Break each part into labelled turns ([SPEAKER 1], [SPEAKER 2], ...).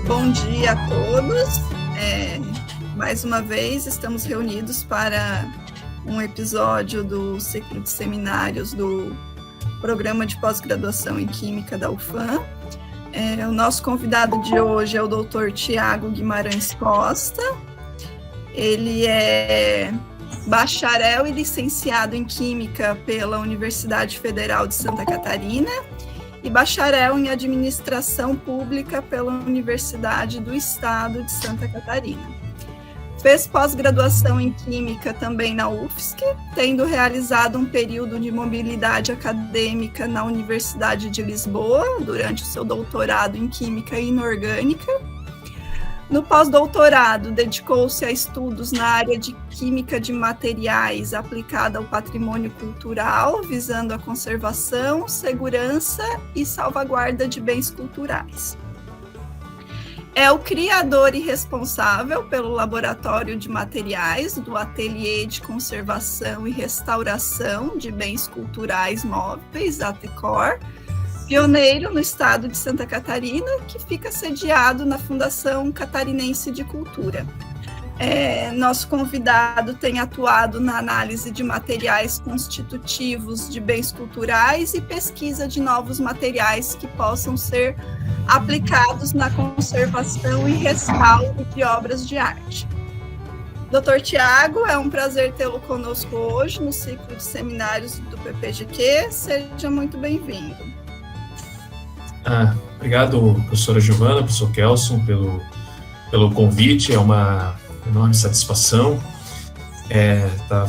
[SPEAKER 1] Bom dia a todos. Mais uma vez estamos reunidos para um episódio do ciclo de seminários do Programa de Pós-Graduação em Química da UFAM. O nosso convidado de hoje é o Dr. Tiago Guimarães Costa. Ele é bacharel e licenciado em Química pela Universidade Federal de Santa Catarina e bacharel em Administração Pública pela Universidade do Estado de Santa Catarina. Fez pós-graduação em Química também na UFSC, tendo realizado um período de mobilidade acadêmica na Universidade de Lisboa, durante o seu doutorado em Química Inorgânica. No pós-doutorado, dedicou-se a estudos na área de Química de Materiais aplicada ao patrimônio cultural, visando a conservação, segurança e salvaguarda de bens culturais. É o criador e responsável pelo Laboratório de Materiais do Ateliê de Conservação e Restauração de Bens Culturais Móveis, ATCOR, pioneiro no estado de Santa Catarina, que fica sediado na Fundação Catarinense de Cultura. Nosso convidado tem atuado na análise de materiais constitutivos de bens culturais e pesquisa de novos materiais que possam ser aplicados na conservação e restauro de obras de arte. Dr. Tiago, é um prazer tê-lo conosco hoje no ciclo de seminários do PPGQ. Seja muito bem-vindo.
[SPEAKER 2] Obrigado, professora Giovana, professor Kelson, pelo convite. É uma enorme satisfação estar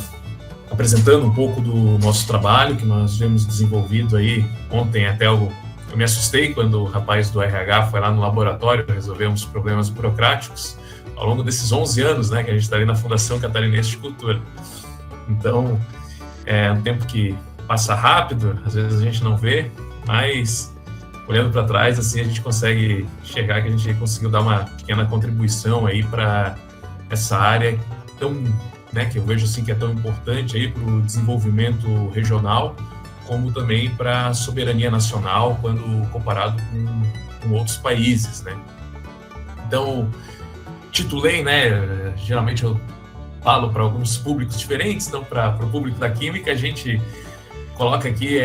[SPEAKER 2] apresentando um pouco do nosso trabalho que nós temos desenvolvido aí. Ontem até eu me assustei quando o rapaz do RH foi lá no laboratório resolver uns problemas burocráticos ao longo desses 11 anos, né, que a gente está ali na Fundação Catarinense de Cultura. Então, é um tempo que passa rápido, às vezes a gente não vê, mas olhando para trás, assim, a gente consegue enxergar que a gente conseguiu dar uma pequena contribuição aí para essa área tão, né, que eu vejo assim que é tão importante aí para o desenvolvimento regional, como também para a soberania nacional quando comparado com outros países, né? Então, titulei, né? Geralmente eu falo para alguns públicos diferentes, então para o público da química a gente coloca aqui,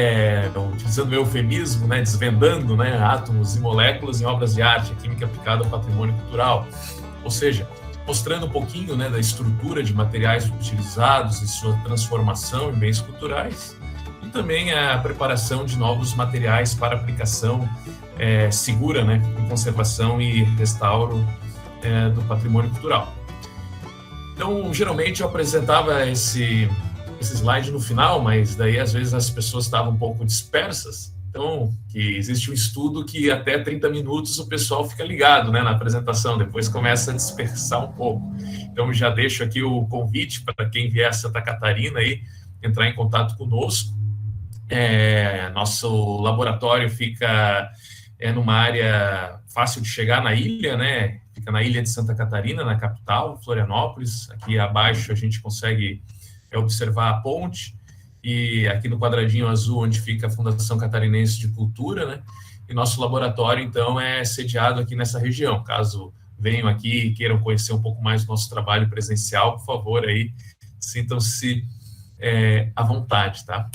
[SPEAKER 2] utilizando o eufemismo, né, desvendando, né, átomos e moléculas em obras de arte, a química aplicada ao patrimônio cultural. Ou seja, mostrando um pouquinho, né, da estrutura de materiais utilizados e sua transformação em bens culturais, e também a preparação de novos materiais para aplicação segura, né, em conservação e restauro do patrimônio cultural. Então, geralmente eu apresentava esse slide no final, mas daí às vezes as pessoas estavam um pouco dispersas, então que existe um estudo que até 30 minutos o pessoal fica ligado, né, na apresentação, depois começa a dispersar um pouco. Então já deixo aqui o convite para quem vier a Santa Catarina aí, entrar em contato conosco. Nosso laboratório fica numa área fácil de chegar na ilha, né, fica na ilha de Santa Catarina, na capital, Florianópolis. Aqui abaixo a gente consegue observar a ponte, e aqui no quadradinho azul onde fica a Fundação Catarinense de Cultura, né? E nosso laboratório, então, é sediado aqui nessa região. Caso venham aqui e queiram conhecer um pouco mais do nosso trabalho presencial, por favor, aí, sintam-se à vontade, tá?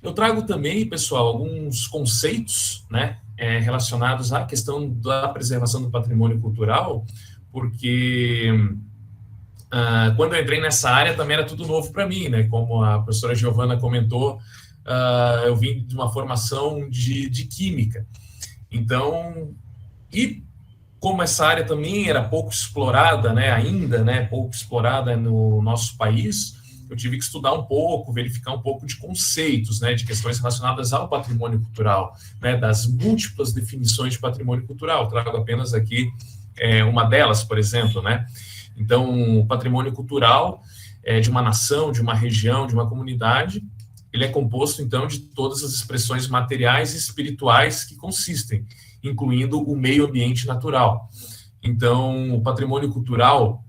[SPEAKER 2] Eu trago também, pessoal, alguns conceitos, né, relacionados à questão da preservação do patrimônio cultural, porque quando eu entrei nessa área também era tudo novo para mim, né? Como a professora Giovana comentou, eu vim de uma formação de química. Então, e como essa área também era pouco explorada, né? Ainda, né? Pouco explorada no nosso país, eu tive que estudar um pouco, verificar um pouco de conceitos, né? De questões relacionadas ao patrimônio cultural, né? Das múltiplas definições de patrimônio cultural. Trago apenas aqui uma delas, por exemplo, né? Então, o patrimônio cultural de uma nação, de uma região, de uma comunidade, ele é composto, então, de todas as expressões materiais e espirituais que consistem, incluindo o meio ambiente natural. Então, o patrimônio cultural,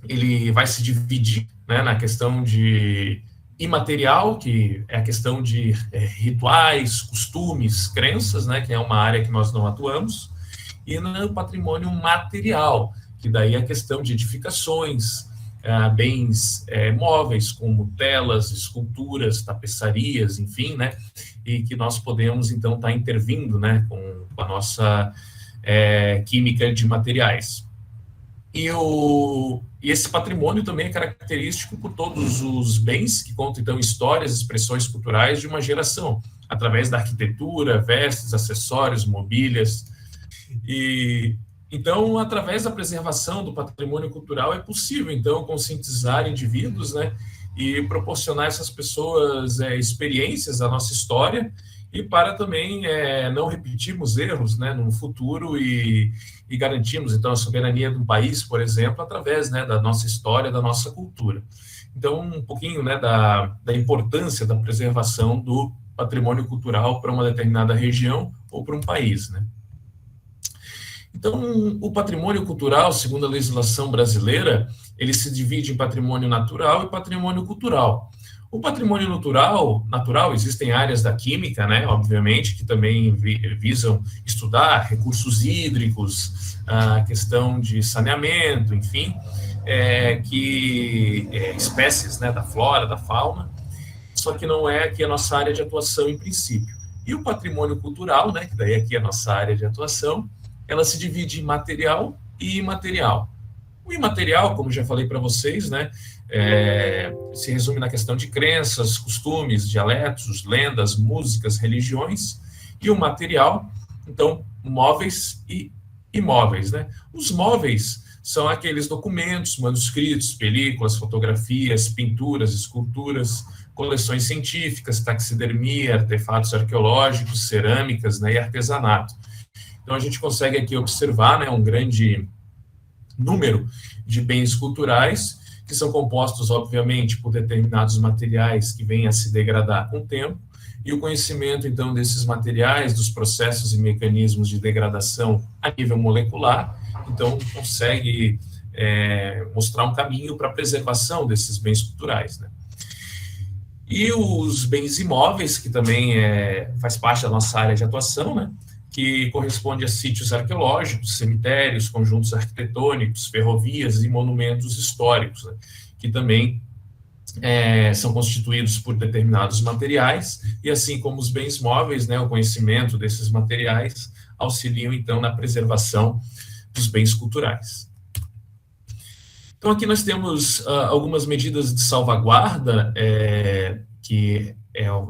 [SPEAKER 2] ele vai se dividir, né, na questão de imaterial, que é a questão de rituais, costumes, crenças, né, que é uma área que nós não atuamos, e no patrimônio material, que daí é a questão de edificações, bens móveis, como telas, esculturas, tapeçarias, enfim, né, e que nós podemos, então, estar intervindo, né, com a nossa química de materiais. E esse patrimônio também é característico por todos os bens que contam, então, histórias, expressões culturais de uma geração, através da arquitetura, vestes, acessórios, mobílias. E então, através da preservação do patrimônio cultural, é possível, então, conscientizar indivíduos, né, e proporcionar a essas pessoas experiências da nossa história, e para também não repetirmos erros, né, no futuro e garantirmos, então, a soberania do país, por exemplo, através, né, da nossa história, da nossa cultura. Então, um pouquinho, né, da importância da preservação do patrimônio cultural para uma determinada região ou para um país, né. Então, o patrimônio cultural, segundo a legislação brasileira, ele se divide em patrimônio natural e patrimônio cultural. O patrimônio natural, existem áreas da química, né, obviamente, que também visam estudar recursos hídricos, a questão de saneamento, enfim, espécies, né, da flora, da fauna, só que não é aqui a nossa área de atuação em princípio. E o patrimônio cultural, né, que daí aqui é a nossa área de atuação, ela se divide em material e imaterial. O imaterial, como já falei para vocês, né, se resume na questão de crenças, costumes, dialetos, lendas, músicas, religiões, e o material, então, móveis e imóveis, né? Os móveis são aqueles documentos, manuscritos, películas, fotografias, pinturas, esculturas, coleções científicas, taxidermia, artefatos arqueológicos, cerâmicas, né, e artesanato. Então, a gente consegue aqui observar, né, um grande número de bens culturais que são compostos, obviamente, por determinados materiais que vêm a se degradar com o tempo, e o conhecimento, então, desses materiais, dos processos e mecanismos de degradação a nível molecular, então, consegue mostrar um caminho para a preservação desses bens culturais, né? E os bens imóveis, que também faz parte da nossa área de atuação, né, que corresponde a sítios arqueológicos, cemitérios, conjuntos arquitetônicos, ferrovias e monumentos históricos, né, que também são constituídos por determinados materiais, e assim como os bens móveis, né, o conhecimento desses materiais auxiliam, então, na preservação dos bens culturais. Então, aqui nós temos algumas medidas de salvaguarda, que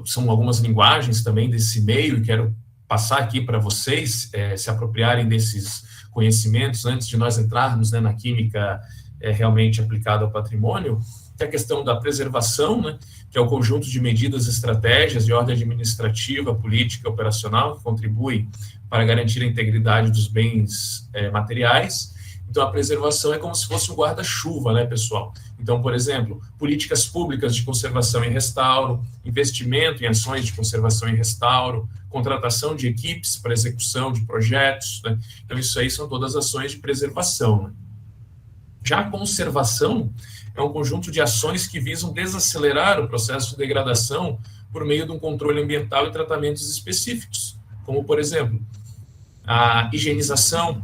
[SPEAKER 2] são algumas linguagens também desse meio, e quero passar aqui para vocês se apropriarem desses conhecimentos antes de nós entrarmos, né, na química realmente aplicada ao patrimônio, que é a questão da preservação, né, que é o conjunto de medidas e estratégias de ordem administrativa, política e operacional que contribuem para garantir a integridade dos bens materiais. Então, a preservação é como se fosse um guarda-chuva, né, pessoal? Então, por exemplo, políticas públicas de conservação e restauro, investimento em ações de conservação e restauro, contratação de equipes para execução de projetos, né? Então, isso aí são todas ações de preservação, né? Já a conservação é um conjunto de ações que visam desacelerar o processo de degradação por meio de um controle ambiental e tratamentos específicos, como, por exemplo, a higienização,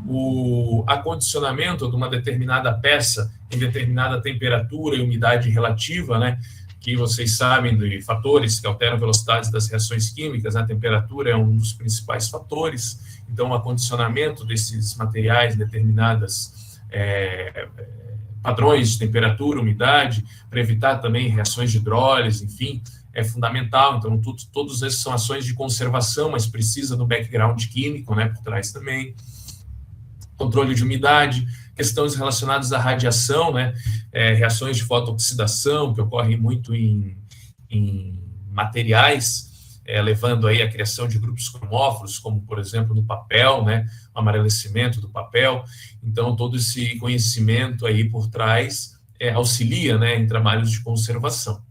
[SPEAKER 2] o acondicionamento de uma determinada peça em determinada temperatura e umidade relativa, né, que vocês sabem de fatores que alteram a velocidade das reações químicas, a temperatura é um dos principais fatores, então o acondicionamento desses materiais em determinadas padrões de temperatura, umidade, para evitar também reações de hidrólise, enfim, é fundamental. Então, todos esses são ações de conservação, mas precisa do background químico, né, por trás também. Controle de umidade, questões relacionadas à radiação, né, reações de fotooxidação, que ocorrem muito em materiais, levando aí a criação de grupos cromóforos, como, por exemplo, no papel, né, o amarelecimento do papel. Então, todo esse conhecimento aí por trás auxilia, né, em trabalhos de conservação.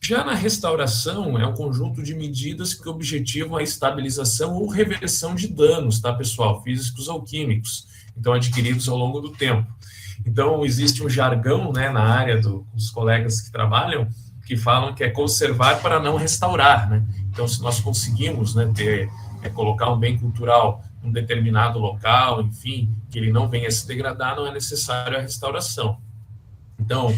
[SPEAKER 2] Já na restauração, é um conjunto de medidas que objetivam a estabilização ou reversão de danos, tá, pessoal? Físicos ou químicos, então, adquiridos ao longo do tempo. Então, existe um jargão, né, na área dos colegas que trabalham, que falam que é conservar para não restaurar, né? Então, se nós conseguimos, né, colocar um bem cultural um determinado local, enfim, que ele não venha a se degradar, não é necessário a restauração. Então,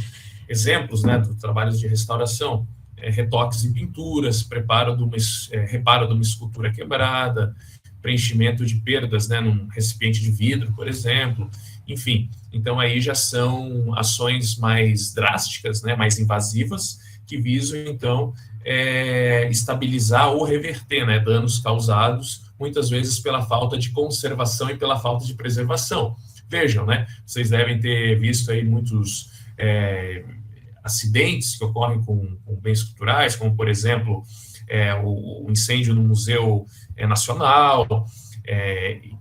[SPEAKER 2] exemplos, né, dos trabalhos de restauração, retoques em pinturas, reparo de uma escultura quebrada, preenchimento de perdas, né, num recipiente de vidro, por exemplo, enfim. Então, aí já são ações mais drásticas, né, mais invasivas, que visam, então, estabilizar ou reverter, né, danos causados, muitas vezes pela falta de conservação e pela falta de preservação. Vejam, né, vocês devem ter visto aí muitos acidentes que ocorrem com bens culturais, como, por exemplo, o incêndio no Museu Nacional,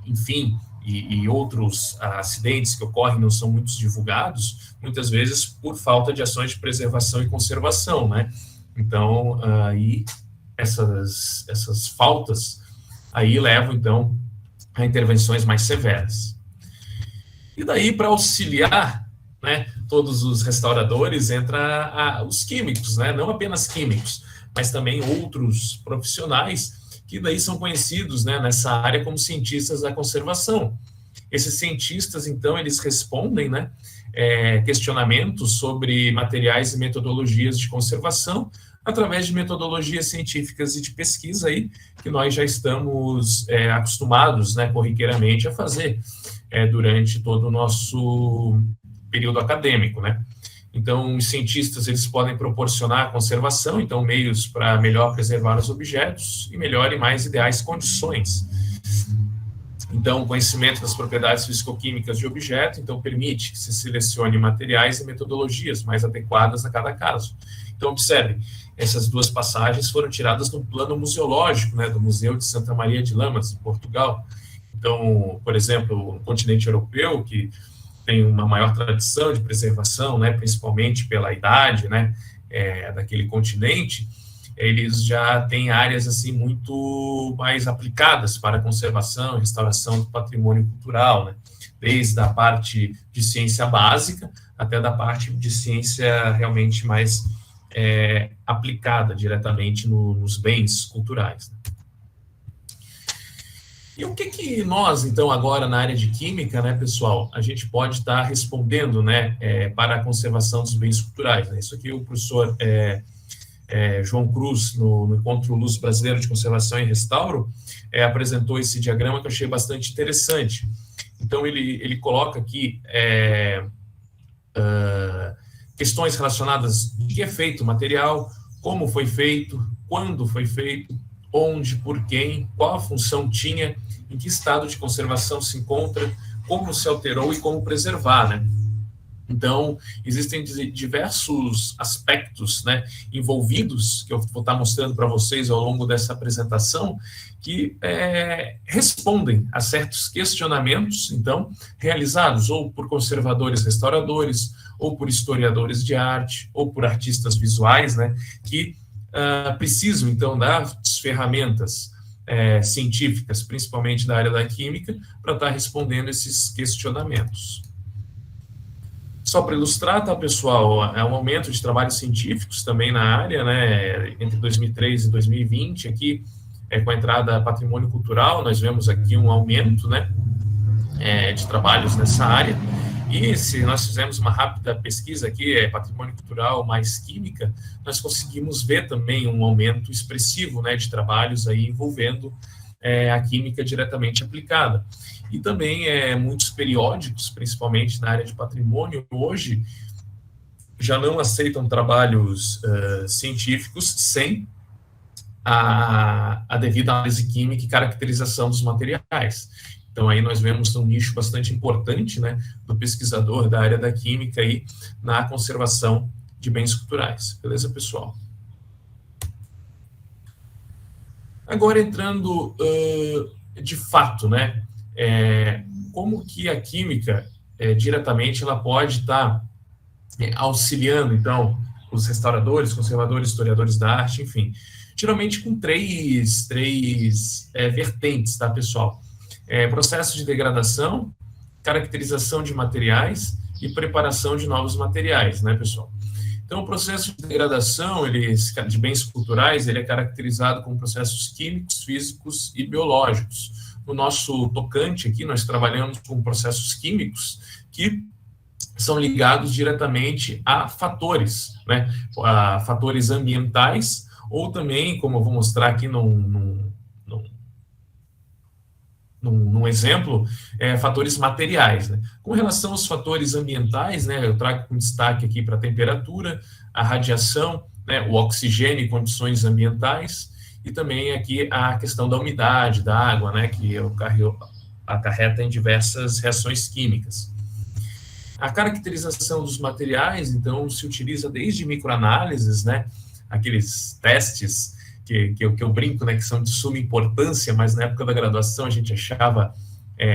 [SPEAKER 2] enfim, e outros acidentes que ocorrem não são muito divulgados, muitas vezes por falta de ações de preservação e conservação, né? Então, aí, essas faltas aí levam, então, a intervenções mais severas. E daí, para auxiliar, né, todos os restauradores, entra os químicos, né? Não apenas químicos, mas também outros profissionais que daí são conhecidos, né, nessa área como cientistas da conservação. Esses cientistas, então, eles respondem, né, questionamentos sobre materiais e metodologias de conservação através de metodologias científicas e de pesquisa aí, que nós já estamos acostumados, né, corriqueiramente a fazer durante todo o nosso período acadêmico, né? Então, os cientistas, eles podem proporcionar a conservação, então, meios para melhor preservar os objetos e melhor e mais ideais condições. Então, o conhecimento das propriedades fisicoquímicas de objeto, então, permite que se selecione materiais e metodologias mais adequadas a cada caso. Então, observem, essas duas passagens foram tiradas do plano museológico, né, do Museu de Santa Maria de Lamas, em Portugal. Então, por exemplo, no continente europeu, que tem uma maior tradição de preservação, né, principalmente pela idade, né, daquele continente, eles já têm áreas assim muito mais aplicadas para a conservação e restauração do patrimônio cultural, né, desde a parte de ciência básica até da parte de ciência realmente mais aplicada diretamente nos bens culturais, né. E o que nós, então, agora na área de química, né, pessoal, a gente pode estar respondendo, né, para a conservação dos bens culturais, né? Isso aqui o professor João Cruz, no Encontro Luz Brasileiro de Conservação e Restauro, apresentou esse diagrama que eu achei bastante interessante. Então, ele coloca aqui questões relacionadas de que é feito o material, como foi feito, quando foi feito, onde, por quem, qual a função tinha, em que estado de conservação se encontra, como se alterou e como preservar, né? Então, existem diversos aspectos, né, envolvidos, que eu vou estar mostrando para vocês ao longo dessa apresentação, que respondem a certos questionamentos, então, realizados ou por conservadores restauradores, ou por historiadores de arte, ou por artistas visuais, né, que precisam, então, das ferramentas científicas, principalmente da área da química, para estar respondendo esses questionamentos. Só para ilustrar, tá, pessoal, é um aumento de trabalhos científicos também na área, né, entre 2003 e 2020, aqui, com a entrada patrimônio cultural, nós vemos aqui um aumento, né, de trabalhos nessa área. E se nós fizermos uma rápida pesquisa aqui, patrimônio cultural mais química, nós conseguimos ver também um aumento expressivo, né, de trabalhos aí envolvendo a química diretamente aplicada. E também muitos periódicos, principalmente na área de patrimônio, hoje já não aceitam trabalhos científicos sem a devida análise química e caracterização dos materiais. Então, aí nós vemos um nicho bastante importante, né, do pesquisador da área da química aí na conservação de bens culturais. Beleza, pessoal? Agora, entrando de fato, né, como que a química, diretamente, ela pode estar auxiliando, então, os restauradores, conservadores, historiadores da arte, enfim, geralmente com três vertentes, tá, pessoal? Processo de degradação, caracterização de materiais e preparação de novos materiais, né, pessoal? Então, o processo de degradação de bens culturais, ele é caracterizado como processos químicos, físicos e biológicos, no nosso tocante aqui, nós trabalhamos com processos químicos que são ligados diretamente a fatores, né? A fatores ambientais, ou também, como eu vou mostrar aqui num exemplo, fatores materiais, né? Com relação aos fatores ambientais, né, eu trago com destaque aqui para a temperatura, a radiação, né, o oxigênio e condições ambientais, e também aqui a questão da umidade, da água, né, que acarreta em diversas reações químicas. A caracterização dos materiais, então, se utiliza desde microanálises, né, aqueles testes que eu brinco, né, que são de suma importância, mas na época da graduação a gente achava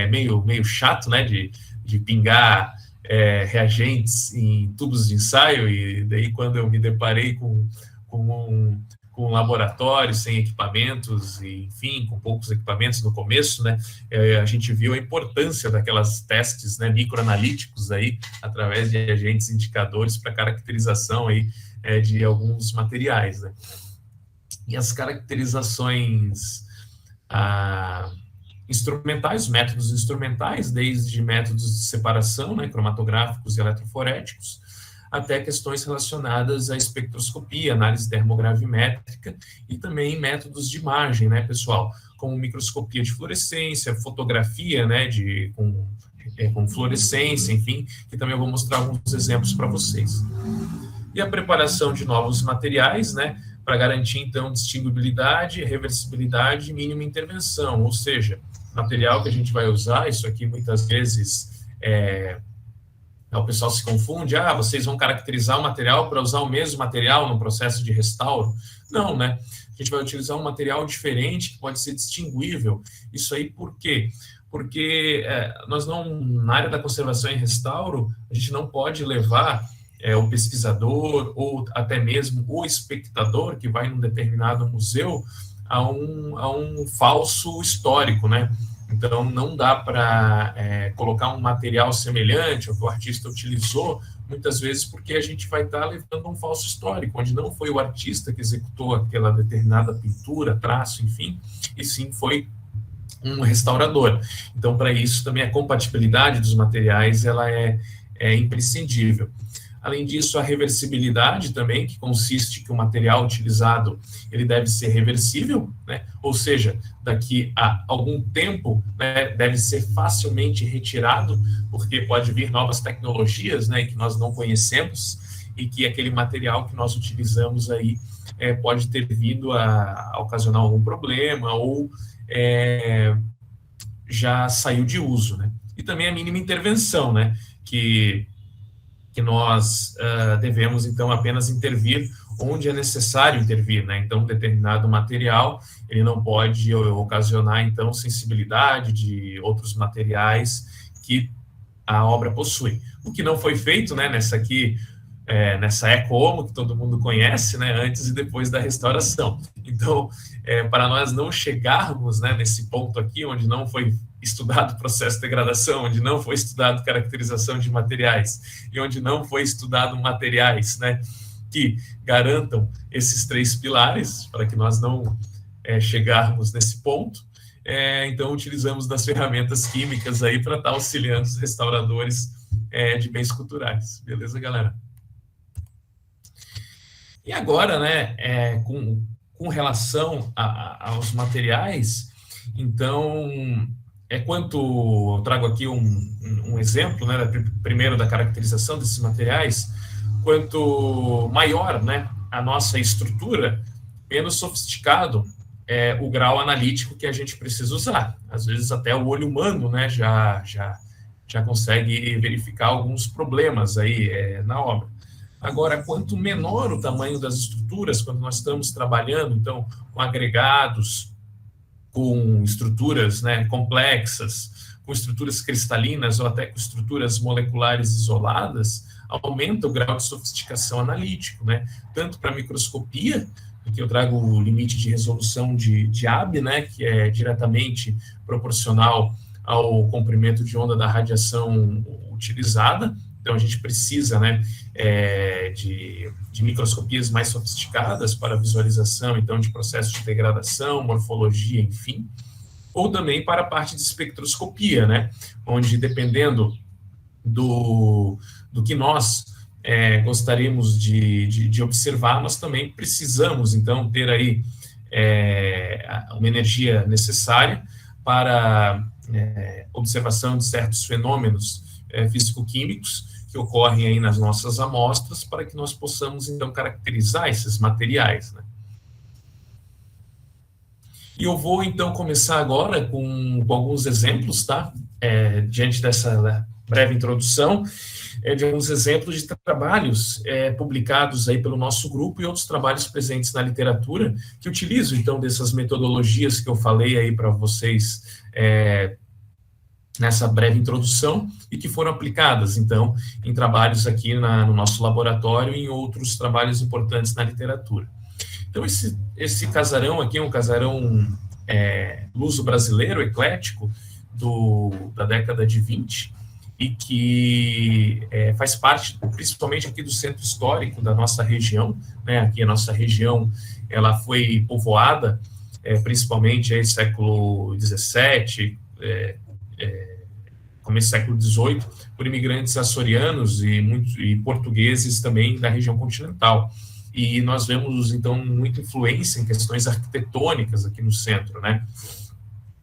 [SPEAKER 2] meio chato, né, de pingar reagentes em tubos de ensaio, e daí quando eu me deparei com um laboratório sem equipamentos, e, enfim, com poucos equipamentos no começo, né, a gente viu a importância daquelas testes, né, microanalíticos aí, através de agentes indicadores para caracterização aí, de alguns materiais, né. E as caracterizações instrumentais, métodos instrumentais, desde métodos de separação, né, cromatográficos e eletroforéticos, até questões relacionadas à espectroscopia, análise termogravimétrica e também métodos de imagem, né, pessoal, como microscopia de fluorescência, fotografia, né, com fluorescência, enfim, que também eu vou mostrar alguns exemplos para vocês. E a preparação de novos materiais, né, para garantir, então, distinguibilidade, reversibilidade e mínima intervenção, ou seja, material que a gente vai usar, isso aqui muitas vezes o pessoal se confunde, vocês vão caracterizar o material para usar o mesmo material no processo de restauro. Não, né? A gente vai utilizar um material diferente que pode ser distinguível. Isso aí por quê? Porque nós não, na área da conservação e restauro, a gente não pode levar o pesquisador ou até mesmo o espectador que vai num determinado museu a um falso histórico, né? Então, não dá para colocar um material semelhante ao que o artista utilizou, muitas vezes porque a gente vai estar levando um falso histórico, onde não foi o artista que executou aquela determinada pintura, traço, enfim, e sim foi um restaurador. Então, para isso, também a compatibilidade dos materiais ela é imprescindível. Além disso, a reversibilidade também, que consiste que o material utilizado ele deve ser reversível, né? Ou seja, daqui a algum tempo, né, deve ser facilmente retirado, porque pode vir novas tecnologias, né, que nós não conhecemos, e que aquele material que nós utilizamos aí pode ter vindo a ocasionar algum problema ou já saiu de uso, né? E também a mínima intervenção, né, que nós devemos, então, apenas intervir onde é necessário intervir, né? Então, determinado material, ele não pode ocasionar, então, sensibilidade de outros materiais que a obra possui. O que não foi feito, né, nessa Eco-Homo, que todo mundo conhece, né, antes e depois da restauração. Então, para nós não chegarmos, né, nesse ponto aqui, onde não foi estudado o processo de degradação, onde não foi estudado caracterização de materiais e onde não foi estudado materiais, né, que garantam esses três pilares, para que nós não chegarmos nesse ponto, então utilizamos das ferramentas químicas aí para estar auxiliando os restauradores de bens culturais. Beleza, galera? E agora, né, com relação aos materiais, então, eu trago aqui um exemplo, né, primeiro da caracterização desses materiais, quanto maior, né, a nossa estrutura, menos sofisticado o grau analítico que a gente precisa usar. Às vezes até o olho humano, né, já consegue verificar alguns problemas aí na obra. Agora, quanto menor o tamanho das estruturas, quando nós estamos trabalhando, então, com agregados, com estruturas, né, complexas, com estruturas cristalinas ou até com estruturas moleculares isoladas, aumenta o grau de sofisticação analítico, né? Tanto para microscopia, aqui eu trago o limite de resolução de AB, né, que é diretamente proporcional ao comprimento de onda da radiação utilizada. Então, a gente precisa, né, de microscopias mais sofisticadas para visualização, então, de processos de degradação, morfologia, enfim. ou também para a parte de espectroscopia, né, onde, dependendo do que nós gostaríamos de observar, nós também precisamos, então, ter aí uma energia necessária para observação de certos fenômenos físico-químicos que ocorrem aí nas nossas amostras, para que nós possamos, então, caracterizar esses materiais, né? E eu vou, então, começar agora com alguns exemplos, tá? Diante dessa breve introdução, de alguns exemplos de trabalhos publicados aí pelo nosso grupo e outros trabalhos presentes na literatura, que utilizam, então, dessas metodologias que eu falei aí para vocês nessa breve introdução, e que foram aplicadas, então, em trabalhos aqui no nosso laboratório e em outros trabalhos importantes na literatura. Então, esse casarão aqui é um casarão luso-brasileiro, eclético, da década de 20, e que faz parte, principalmente aqui do centro histórico da nossa região, né? Aqui a nossa região, ela foi povoada, principalmente aí século XVII, começo do século XVIII, por imigrantes açorianos e portugueses também da região continental. E nós vemos, então, muita influência em questões arquitetônicas aqui no centro, né?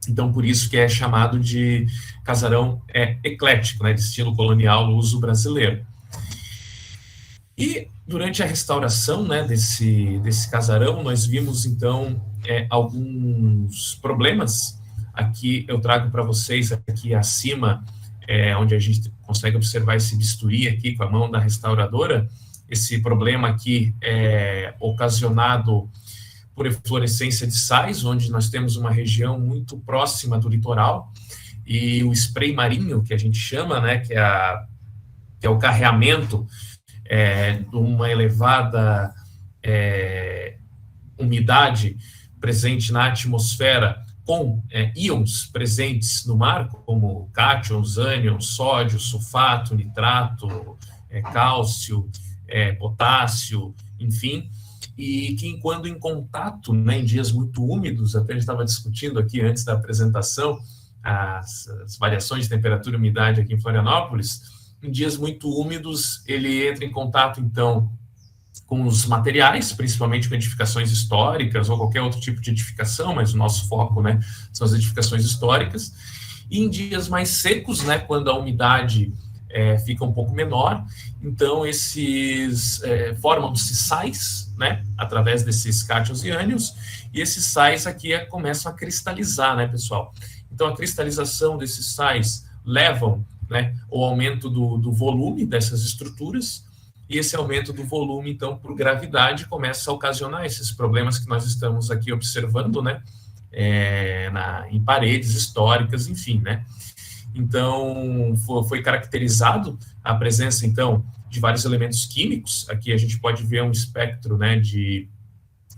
[SPEAKER 2] Então, por isso que é chamado de casarão eclético, né, de estilo colonial luso-brasileiro. E, durante a restauração, né, desse casarão, nós vimos, então, alguns problemas. Aqui eu trago para vocês, aqui acima, onde a gente consegue observar esse bisturi aqui com a mão da restauradora. Esse problema aqui é ocasionado por eflorescência de sais, onde nós temos uma região muito próxima do litoral, e o spray marinho, que a gente chama, né, que é o carreamento de uma elevada umidade presente na atmosfera, com íons presentes no mar, como cátions, ânions, sódio, sulfato, nitrato, cálcio, potássio, enfim, e que, quando em contato, né, em dias muito úmidos, até a gente estava discutindo aqui antes da apresentação, as variações de temperatura e umidade aqui em Florianópolis, em dias muito úmidos, ele entra em contato, então, com os materiais, principalmente com edificações históricas ou qualquer outro tipo de edificação, mas o nosso foco, né, são as edificações históricas. E em dias mais secos, né, quando a umidade fica um pouco menor, então formam-se sais, né, através desses cátions e ânions, e esses sais aqui começam a cristalizar, né, pessoal? Então, a cristalização desses sais levam, né, ao aumento do volume dessas estruturas, e esse aumento do volume, então, por gravidade, começa a ocasionar esses problemas que nós estamos aqui observando, né, em paredes históricas, enfim, né. Então, foi caracterizado a presença, então, de vários elementos químicos. Aqui a gente pode ver um espectro, né, de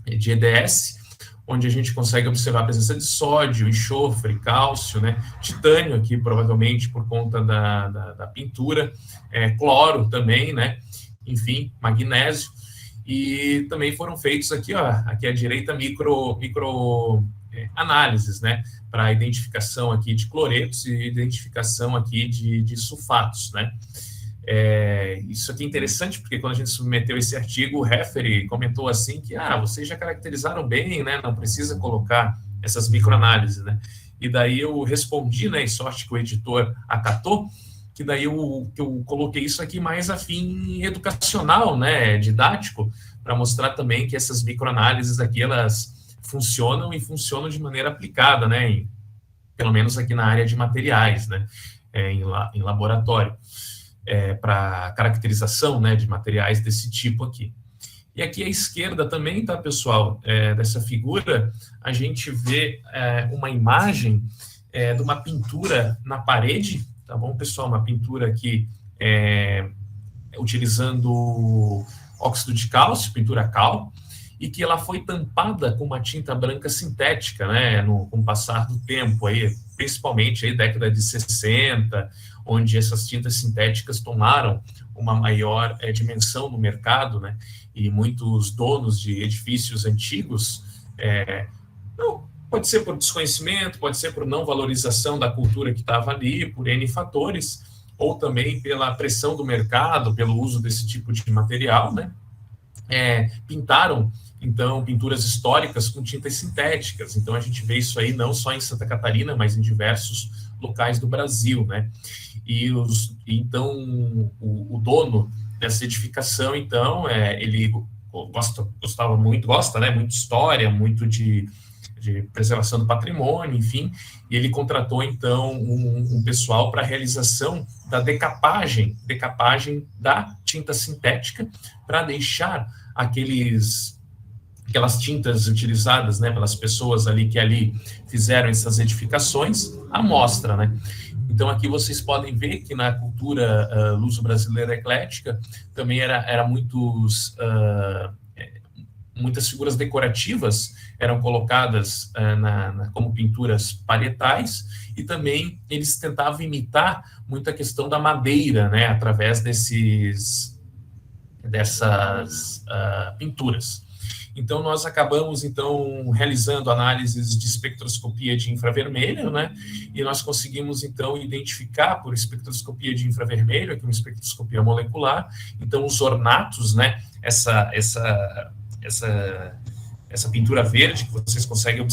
[SPEAKER 2] EDS, onde a gente consegue observar a presença de sódio, enxofre, cálcio, né, titânio aqui, provavelmente por conta da pintura, cloro também, né, enfim, magnésio, e também foram feitos aqui, ó, aqui à direita, micro análises, né, para a identificação aqui de cloretos e identificação aqui de sulfatos, né. Isso aqui é interessante, porque quando a gente submeteu esse artigo, o Heffery comentou assim que, vocês já caracterizaram bem, né, não precisa colocar essas microanálises, né. E daí eu respondi, né, e sorte que o editor acatou, que daí que eu coloquei isso aqui mais a fim educacional, né, didático, para mostrar também que essas microanálises aqui, elas funcionam e funcionam de maneira aplicada, né, pelo menos aqui na área de materiais, né, em laboratório, para caracterização, né, de materiais desse tipo aqui. E aqui à esquerda também, tá, pessoal, dessa figura, a gente vê uma imagem de uma pintura na parede, tá bom, pessoal? Uma pintura aqui utilizando óxido de cálcio, pintura cal, e que ela foi tampada com uma tinta branca sintética, né, com o passar do tempo, aí, principalmente aí, década de 60, onde essas tintas sintéticas tomaram uma maior dimensão no mercado, né, e muitos donos de edifícios antigos Pode ser por desconhecimento, pode ser por não valorização da cultura que estava ali, por N fatores, ou também pela pressão do mercado, pelo uso desse tipo de material, né? Pintaram, então, pinturas históricas com tintas sintéticas. Então, a gente vê isso aí não só em Santa Catarina, mas em diversos locais do Brasil, né? Então, o dono dessa edificação, então, ele gosta, né? Muito de história, muito de preservação do patrimônio, enfim, e ele contratou, então, um pessoal para a realização da decapagem da tinta sintética, para deixar aquelas tintas utilizadas, né, pelas pessoas ali que ali fizeram essas edificações, à mostra, né? Então, aqui vocês podem ver que na cultura luso-brasileira eclética também era muitas figuras decorativas eram colocadas como pinturas parietais, e também eles tentavam imitar muito a questão da madeira, né, através dessas pinturas. Então, nós acabamos, então, realizando análises de espectroscopia de infravermelho, né? E nós conseguimos, então, identificar por espectroscopia de infravermelho, aqui uma espectroscopia molecular, então, os ornatos, né? Essa pintura verde que vocês conseguem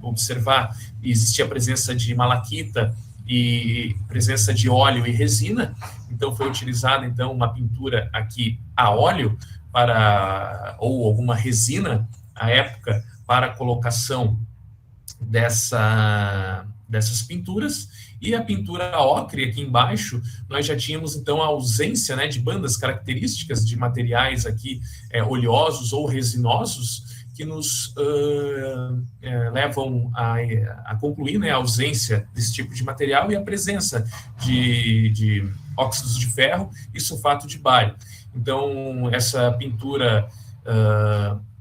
[SPEAKER 2] observar, existia a presença de malaquita e presença de óleo e resina. Então, foi utilizada, então, uma pintura aqui a óleo, ou alguma resina, à época, para a colocação dessas pinturas. E a pintura ocre, aqui embaixo, nós já tínhamos, então, a ausência, né, de bandas características de materiais aqui oleosos ou resinosos, que nos levam a concluir, né, a ausência desse tipo de material e a presença de óxidos de ferro e sulfato de bário. Então, essa pintura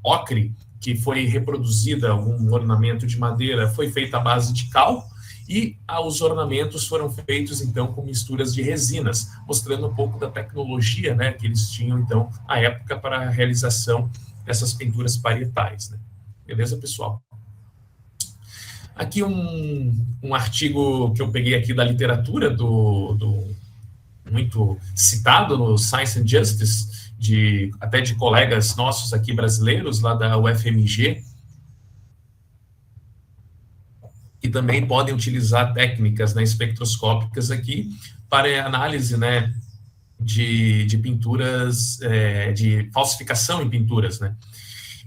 [SPEAKER 2] ocre, que foi reproduzida, algum ornamento de madeira, foi feita à base de cal, e os ornamentos foram feitos, então, com misturas de resinas, mostrando um pouco da tecnologia, né, que eles tinham, então, à época, para a realização dessas pinturas parietais, né? Beleza, pessoal? Aqui um artigo que eu peguei aqui da literatura, muito citado no Science and Justice, até de colegas nossos aqui brasileiros, lá da UFMG, que também podem utilizar técnicas, né, espectroscópicas aqui para análise, né, de pinturas, de falsificação em pinturas, né?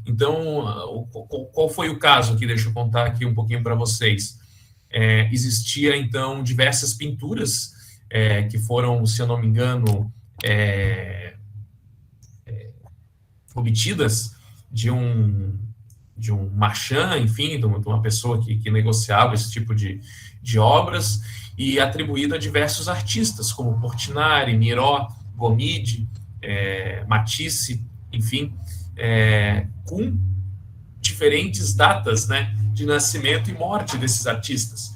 [SPEAKER 2] Então, qual foi o caso aqui? Deixa eu contar aqui um pouquinho para vocês. Existia, então, diversas pinturas que foram, se eu não me engano, obtidas de um marchand, enfim, de uma pessoa que negociava esse tipo de obras, e atribuída a diversos artistas, como Portinari, Miró, Gomide, Matisse, enfim, com diferentes datas, né, de nascimento e morte desses artistas.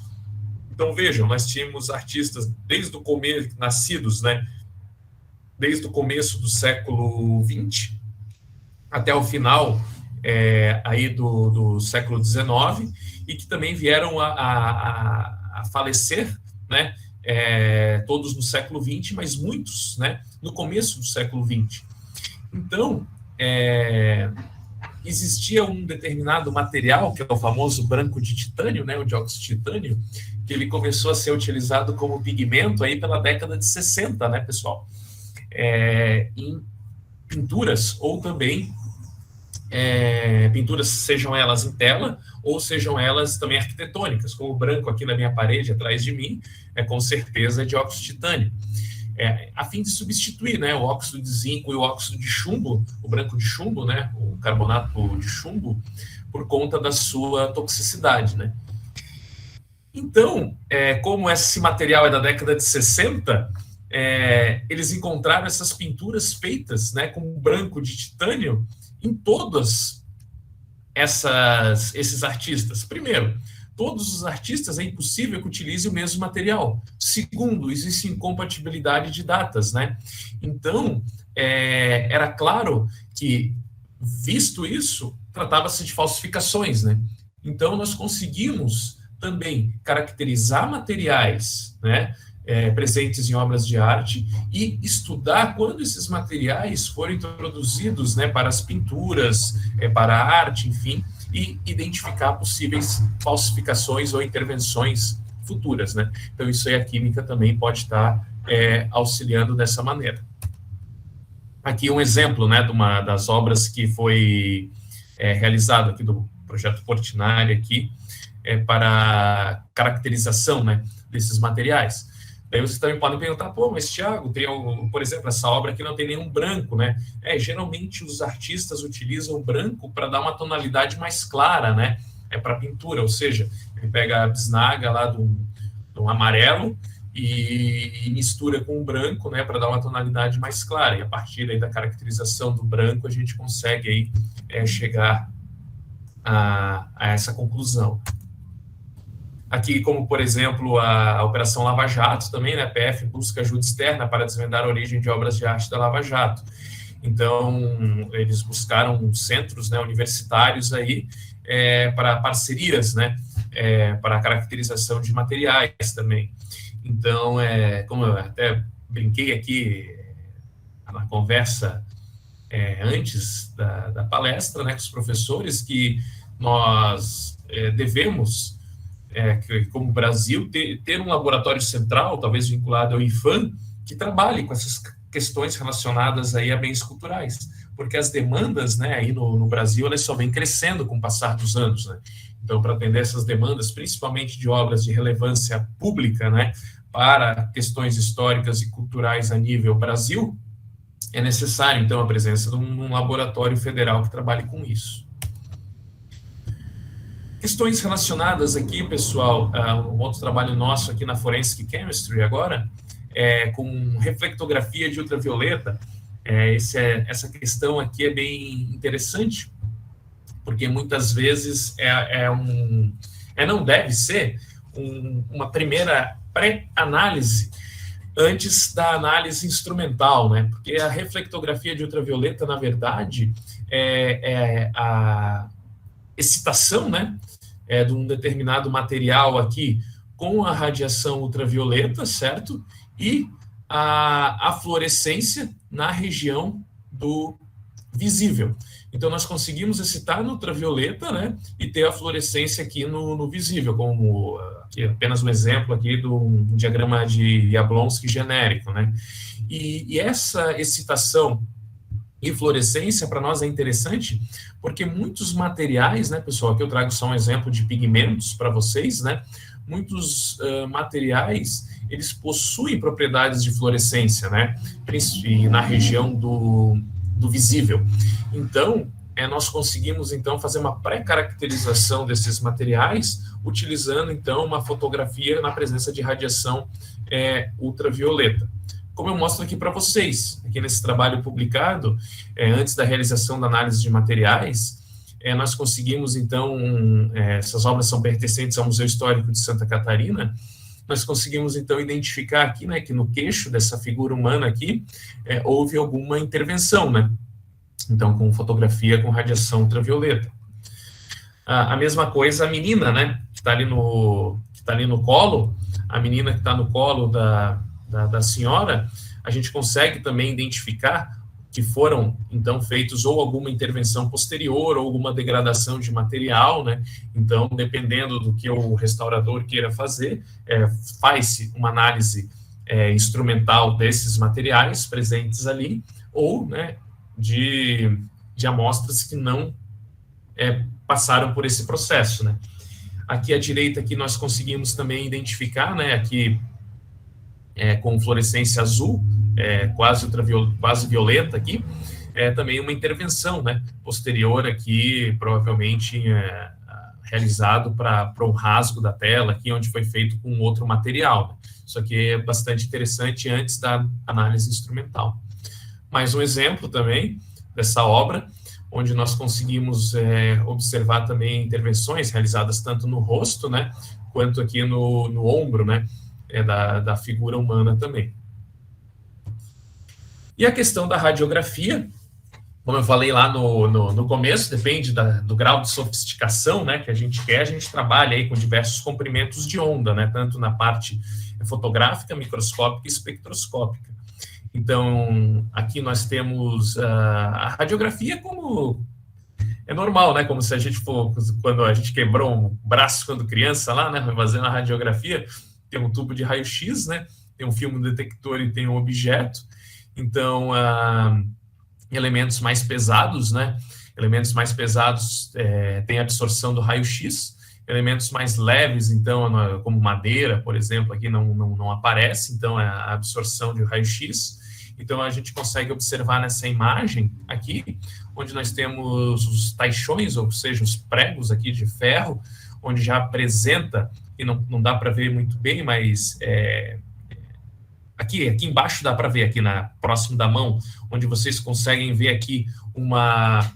[SPEAKER 2] Então, vejam, nós tínhamos artistas desde o começo, nascidos, né, desde o começo do século XX até o final aí do século XIX, e que também vieram a falecer, né, todos no século XX, mas muitos, né, no começo do século XX. Então, existia um determinado material, que é o famoso branco de titânio, né, o dióxido de titânio, que ele começou a ser utilizado como pigmento aí pela década de 60, né, pessoal? Em pinturas, ou também pinturas, sejam elas em tela, ou sejam elas também arquitetônicas, como o branco aqui na minha parede, atrás de mim, com certeza é dióxido de titânio. A fim de substituir, né, o óxido de zinco e o óxido de chumbo, o branco de chumbo, né, o carbonato de chumbo, por conta da sua toxicidade, né. Então, como esse material é da década de 60, eles encontraram essas pinturas feitas, né, com branco de titânio em todos esses artistas. Primeiro, todos os artistas é impossível que utilizem o mesmo material. Segundo, existe incompatibilidade de datas, né? Então, era claro que, visto isso, tratava-se de falsificações, né? Então, nós conseguimos também caracterizar materiais, né, presentes em obras de arte e estudar quando esses materiais foram introduzidos, né, para as pinturas, para a arte, enfim, e identificar possíveis falsificações ou intervenções futuras, né? Então, isso aí a química também pode estar auxiliando dessa maneira. Aqui um exemplo, né, de uma das obras que foi realizado aqui do projeto Portinari aqui, para caracterização, né, desses materiais. Daí vocês também podem perguntar, pô, mas Thiago, tem, por exemplo, essa obra aqui não tem nenhum branco, né? Geralmente os artistas utilizam o branco para dar uma tonalidade mais clara, né? Para pintura, ou seja, ele pega a bisnaga lá do amarelo e mistura com o branco, né, para dar uma tonalidade mais clara. E a partir aí da caracterização do branco, a gente consegue aí chegar a essa conclusão. Aqui, como, por exemplo, a Operação Lava Jato também, né? A PF busca ajuda externa para desvendar a origem de obras de arte da Lava Jato. Então, eles buscaram centros, né, universitários aí para parcerias, né? Para a caracterização de materiais também. Então, como eu até brinquei aqui na conversa antes da palestra, né, com os professores, que nós devemos, como Brasil, ter um laboratório central, talvez vinculado ao IFAM, que trabalhe com essas questões relacionadas aí a bens culturais, porque as demandas, né, aí no Brasil, elas só vêm crescendo com o passar dos anos, né? Então, para atender essas demandas, principalmente de obras de relevância pública, né, para questões históricas e culturais a nível Brasil, é necessário, então, a presença de um laboratório federal que trabalhe com isso. Questões relacionadas aqui, pessoal, um outro trabalho nosso aqui na Forensic Chemistry agora, com reflectografia de ultravioleta. Essa questão aqui é bem interessante, porque muitas vezes não deve ser uma primeira pré-análise antes da análise instrumental, né? Porque a reflectografia de ultravioleta, na verdade, é a excitação, né, de um determinado material aqui com a radiação ultravioleta, certo? E a fluorescência na região do visível. Então, nós conseguimos excitar no ultravioleta, né, e ter a fluorescência aqui no visível, como aqui, apenas um exemplo aqui do diagrama de Jablonski genérico, né? E essa excitação e fluorescência, para nós, é interessante, porque muitos materiais, né, pessoal, aqui eu trago só um exemplo de pigmentos para vocês, né? Muitos materiais, eles possuem propriedades de fluorescência, né? E na região do visível. Então, nós conseguimos, então, fazer uma pré-caracterização desses materiais, utilizando, então, uma fotografia na presença de radiação ultravioleta. Como eu mostro aqui para vocês, aqui nesse trabalho publicado, antes da realização da análise de materiais, nós conseguimos, então, essas obras são pertencentes ao Museu Histórico de Santa Catarina, nós conseguimos, então, identificar aqui, né, que no queixo dessa figura humana aqui, houve alguma intervenção, né? Então, com fotografia com radiação ultravioleta. A mesma coisa a menina, né, que está ali no colo, a menina que está no colo da senhora, a gente consegue também identificar que foram, então, feitos ou alguma intervenção posterior ou alguma degradação de material, né? Então, dependendo do que o restaurador queira fazer, faz-se uma análise instrumental desses materiais presentes ali, ou, né, de amostras que não passaram por esse processo, né? Aqui à direita, aqui nós conseguimos também identificar, né, aqui com fluorescência azul, quase violeta aqui, também uma intervenção, né, posterior aqui, provavelmente realizado para um rasgo da tela aqui, onde foi feito com outro material, né? Isso aqui é bastante interessante antes da análise instrumental. Mais um exemplo também dessa obra, onde nós conseguimos observar também intervenções realizadas tanto no rosto, né, quanto aqui no ombro, né, da figura humana também. E a questão da radiografia, como eu falei lá no começo, depende do grau de sofisticação, né, que a gente quer. A gente trabalha aí com diversos comprimentos de onda, né, tanto na parte fotográfica, microscópica e espectroscópica. Então, aqui nós temos a radiografia como é normal, né, como se a gente for, quando a gente quebrou um braço quando criança lá, né, fazendo a radiografia, tem um tubo de raio-x, né, tem um filme detector e tem um objeto. Então, elementos mais pesados, né? Elementos mais pesados têm absorção do raio-x, elementos mais leves, então, como madeira, por exemplo, aqui não aparece, então, a absorção de raio-x. Então, a gente consegue observar nessa imagem aqui, onde nós temos os taixões, ou seja, os pregos aqui de ferro, onde já apresenta, e não dá para ver muito bem, mas aqui embaixo dá para ver, aqui próximo da mão, onde vocês conseguem ver aqui uma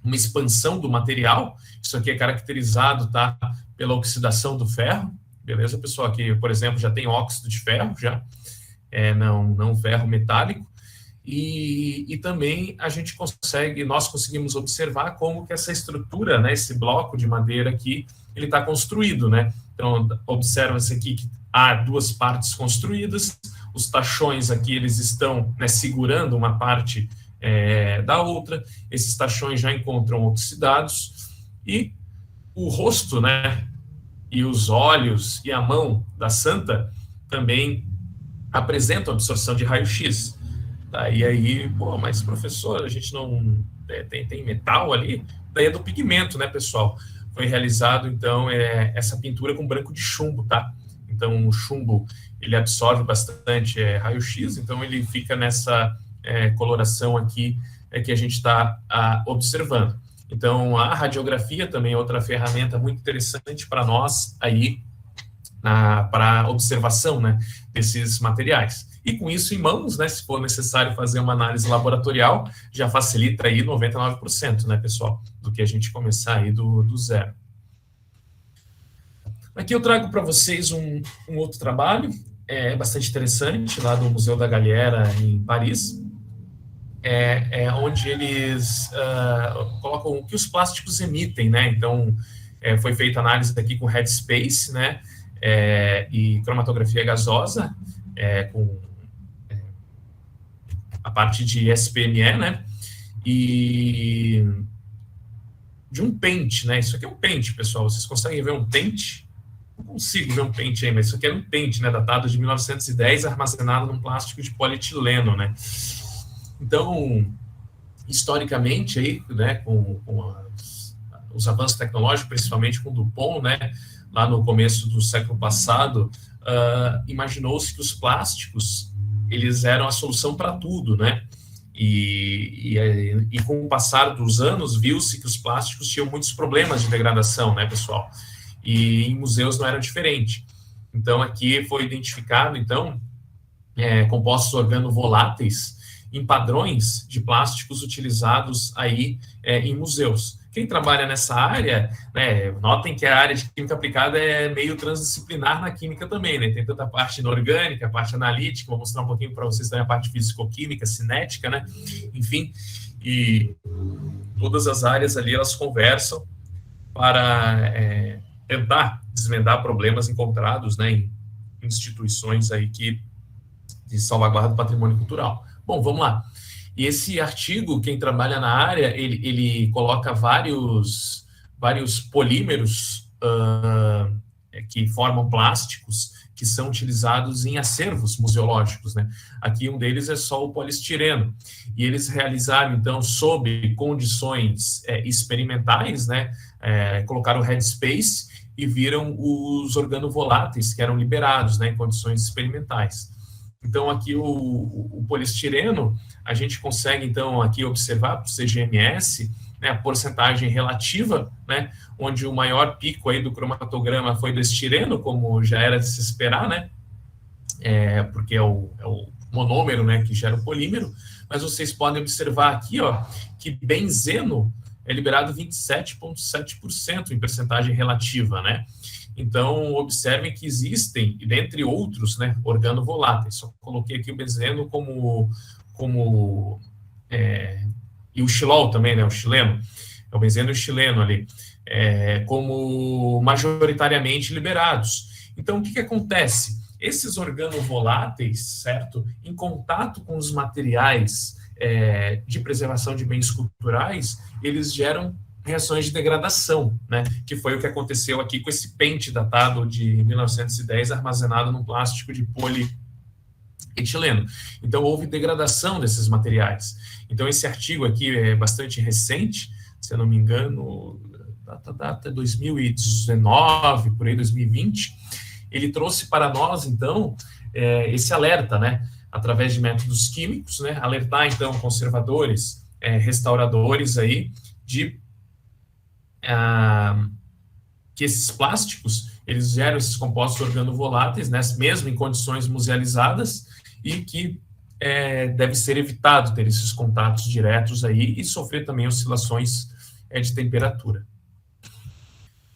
[SPEAKER 2] expansão do material. Isso aqui é caracterizado, tá, pela oxidação do ferro, beleza, pessoal? Aqui, por exemplo, já tem óxido de ferro, já, não ferro metálico, e também nós conseguimos observar como que essa estrutura, né, esse bloco de madeira aqui, ele está construído, né? Então, observa-se aqui que há duas partes construídas, os tachões aqui, eles estão, né, segurando uma parte da outra, esses tachões já encontram oxidados, e o rosto, né, e os olhos e a mão da santa também apresentam absorção de raio-x. Tá? E aí, mas professor, a gente não tem metal ali? Daí é do pigmento, né, pessoal? Foi realizado, então, essa pintura com branco de chumbo, tá? Então, o chumbo, ele absorve bastante raio-x, então ele fica nessa coloração aqui que a gente está observando. Então, a radiografia também é outra ferramenta muito interessante para nós aí, para observação, né, desses materiais. E com isso em mãos, né, se for necessário fazer uma análise laboratorial, já facilita aí 99%, né, pessoal, do que a gente começar aí do zero. Aqui eu trago para vocês um outro trabalho, bastante interessante, lá do Museu da Galliera, em Paris, onde eles colocam o que os plásticos emitem, né? Então, foi feita análise aqui com headspace, né? E cromatografia gasosa, com a parte de SPME, né? E de um pente, né? Isso aqui é um pente, pessoal. Vocês conseguem ver um pente? Não consigo ver um pente aí, mas isso aqui é um pente, né? Datado de 1910, armazenado num plástico de polietileno, né? Então, historicamente, aí, né, com os avanços tecnológicos, principalmente com o Dupont, né, lá no começo do século passado, imaginou-se que os plásticos, eles eram a solução para tudo, né? E com o passar dos anos, viu-se que os plásticos tinham muitos problemas de degradação, né, pessoal? E em museus não era diferente. Então, aqui foi identificado, então, compostos organovoláteis em padrões de plásticos utilizados aí em museus. Quem trabalha nessa área, né, notem que a área de química aplicada é meio transdisciplinar na química também, né? Tem tanta parte inorgânica, a parte analítica, vou mostrar um pouquinho para vocês também a parte físico-química, cinética, né? Enfim, e todas as áreas ali, elas conversam para tentar desvendar problemas encontrados, né, em instituições aí de salvaguarda do patrimônio cultural. Bom, vamos lá. E esse artigo, quem trabalha na área, ele coloca vários polímeros que formam plásticos que são utilizados em acervos museológicos, né? Aqui um deles é só o poliestireno. E eles realizaram, então, sob condições experimentais, né? Colocaram o headspace e viram os organovoláteis que eram liberados, né, em condições experimentais. Então, aqui o poliestireno, a gente consegue, então, aqui observar para o CGMS, né, a porcentagem relativa, né, onde o maior pico aí do cromatograma foi do estireno, como já era de se esperar, né, porque é o monômero, né, que gera o polímero, mas vocês podem observar aqui, ó, que benzeno é liberado 27,7% em percentagem relativa, né. Então, observem que existem, dentre outros, né, organovoláteis. Só coloquei aqui o benzeno como e o xilol também, né, o chileno, é o benzeno e o chileno ali, como majoritariamente liberados. Então, o que acontece? Esses organovoláteis, certo, em contato com os materiais de preservação de bens culturais, eles geram reações de degradação, né, que foi o que aconteceu aqui com esse pente datado de 1910 armazenado num plástico de polietileno. Então, houve degradação desses materiais. Então, esse artigo aqui é bastante recente, se eu não me engano, data 2019, por aí 2020, ele trouxe para nós, então, esse alerta, né, através de métodos químicos, né, alertar, então, conservadores, restauradores aí, de que esses plásticos, eles geram esses compostos organovoláteis, né, mesmo em condições musealizadas, e que deve ser evitado ter esses contatos diretos aí e sofrer também oscilações de temperatura.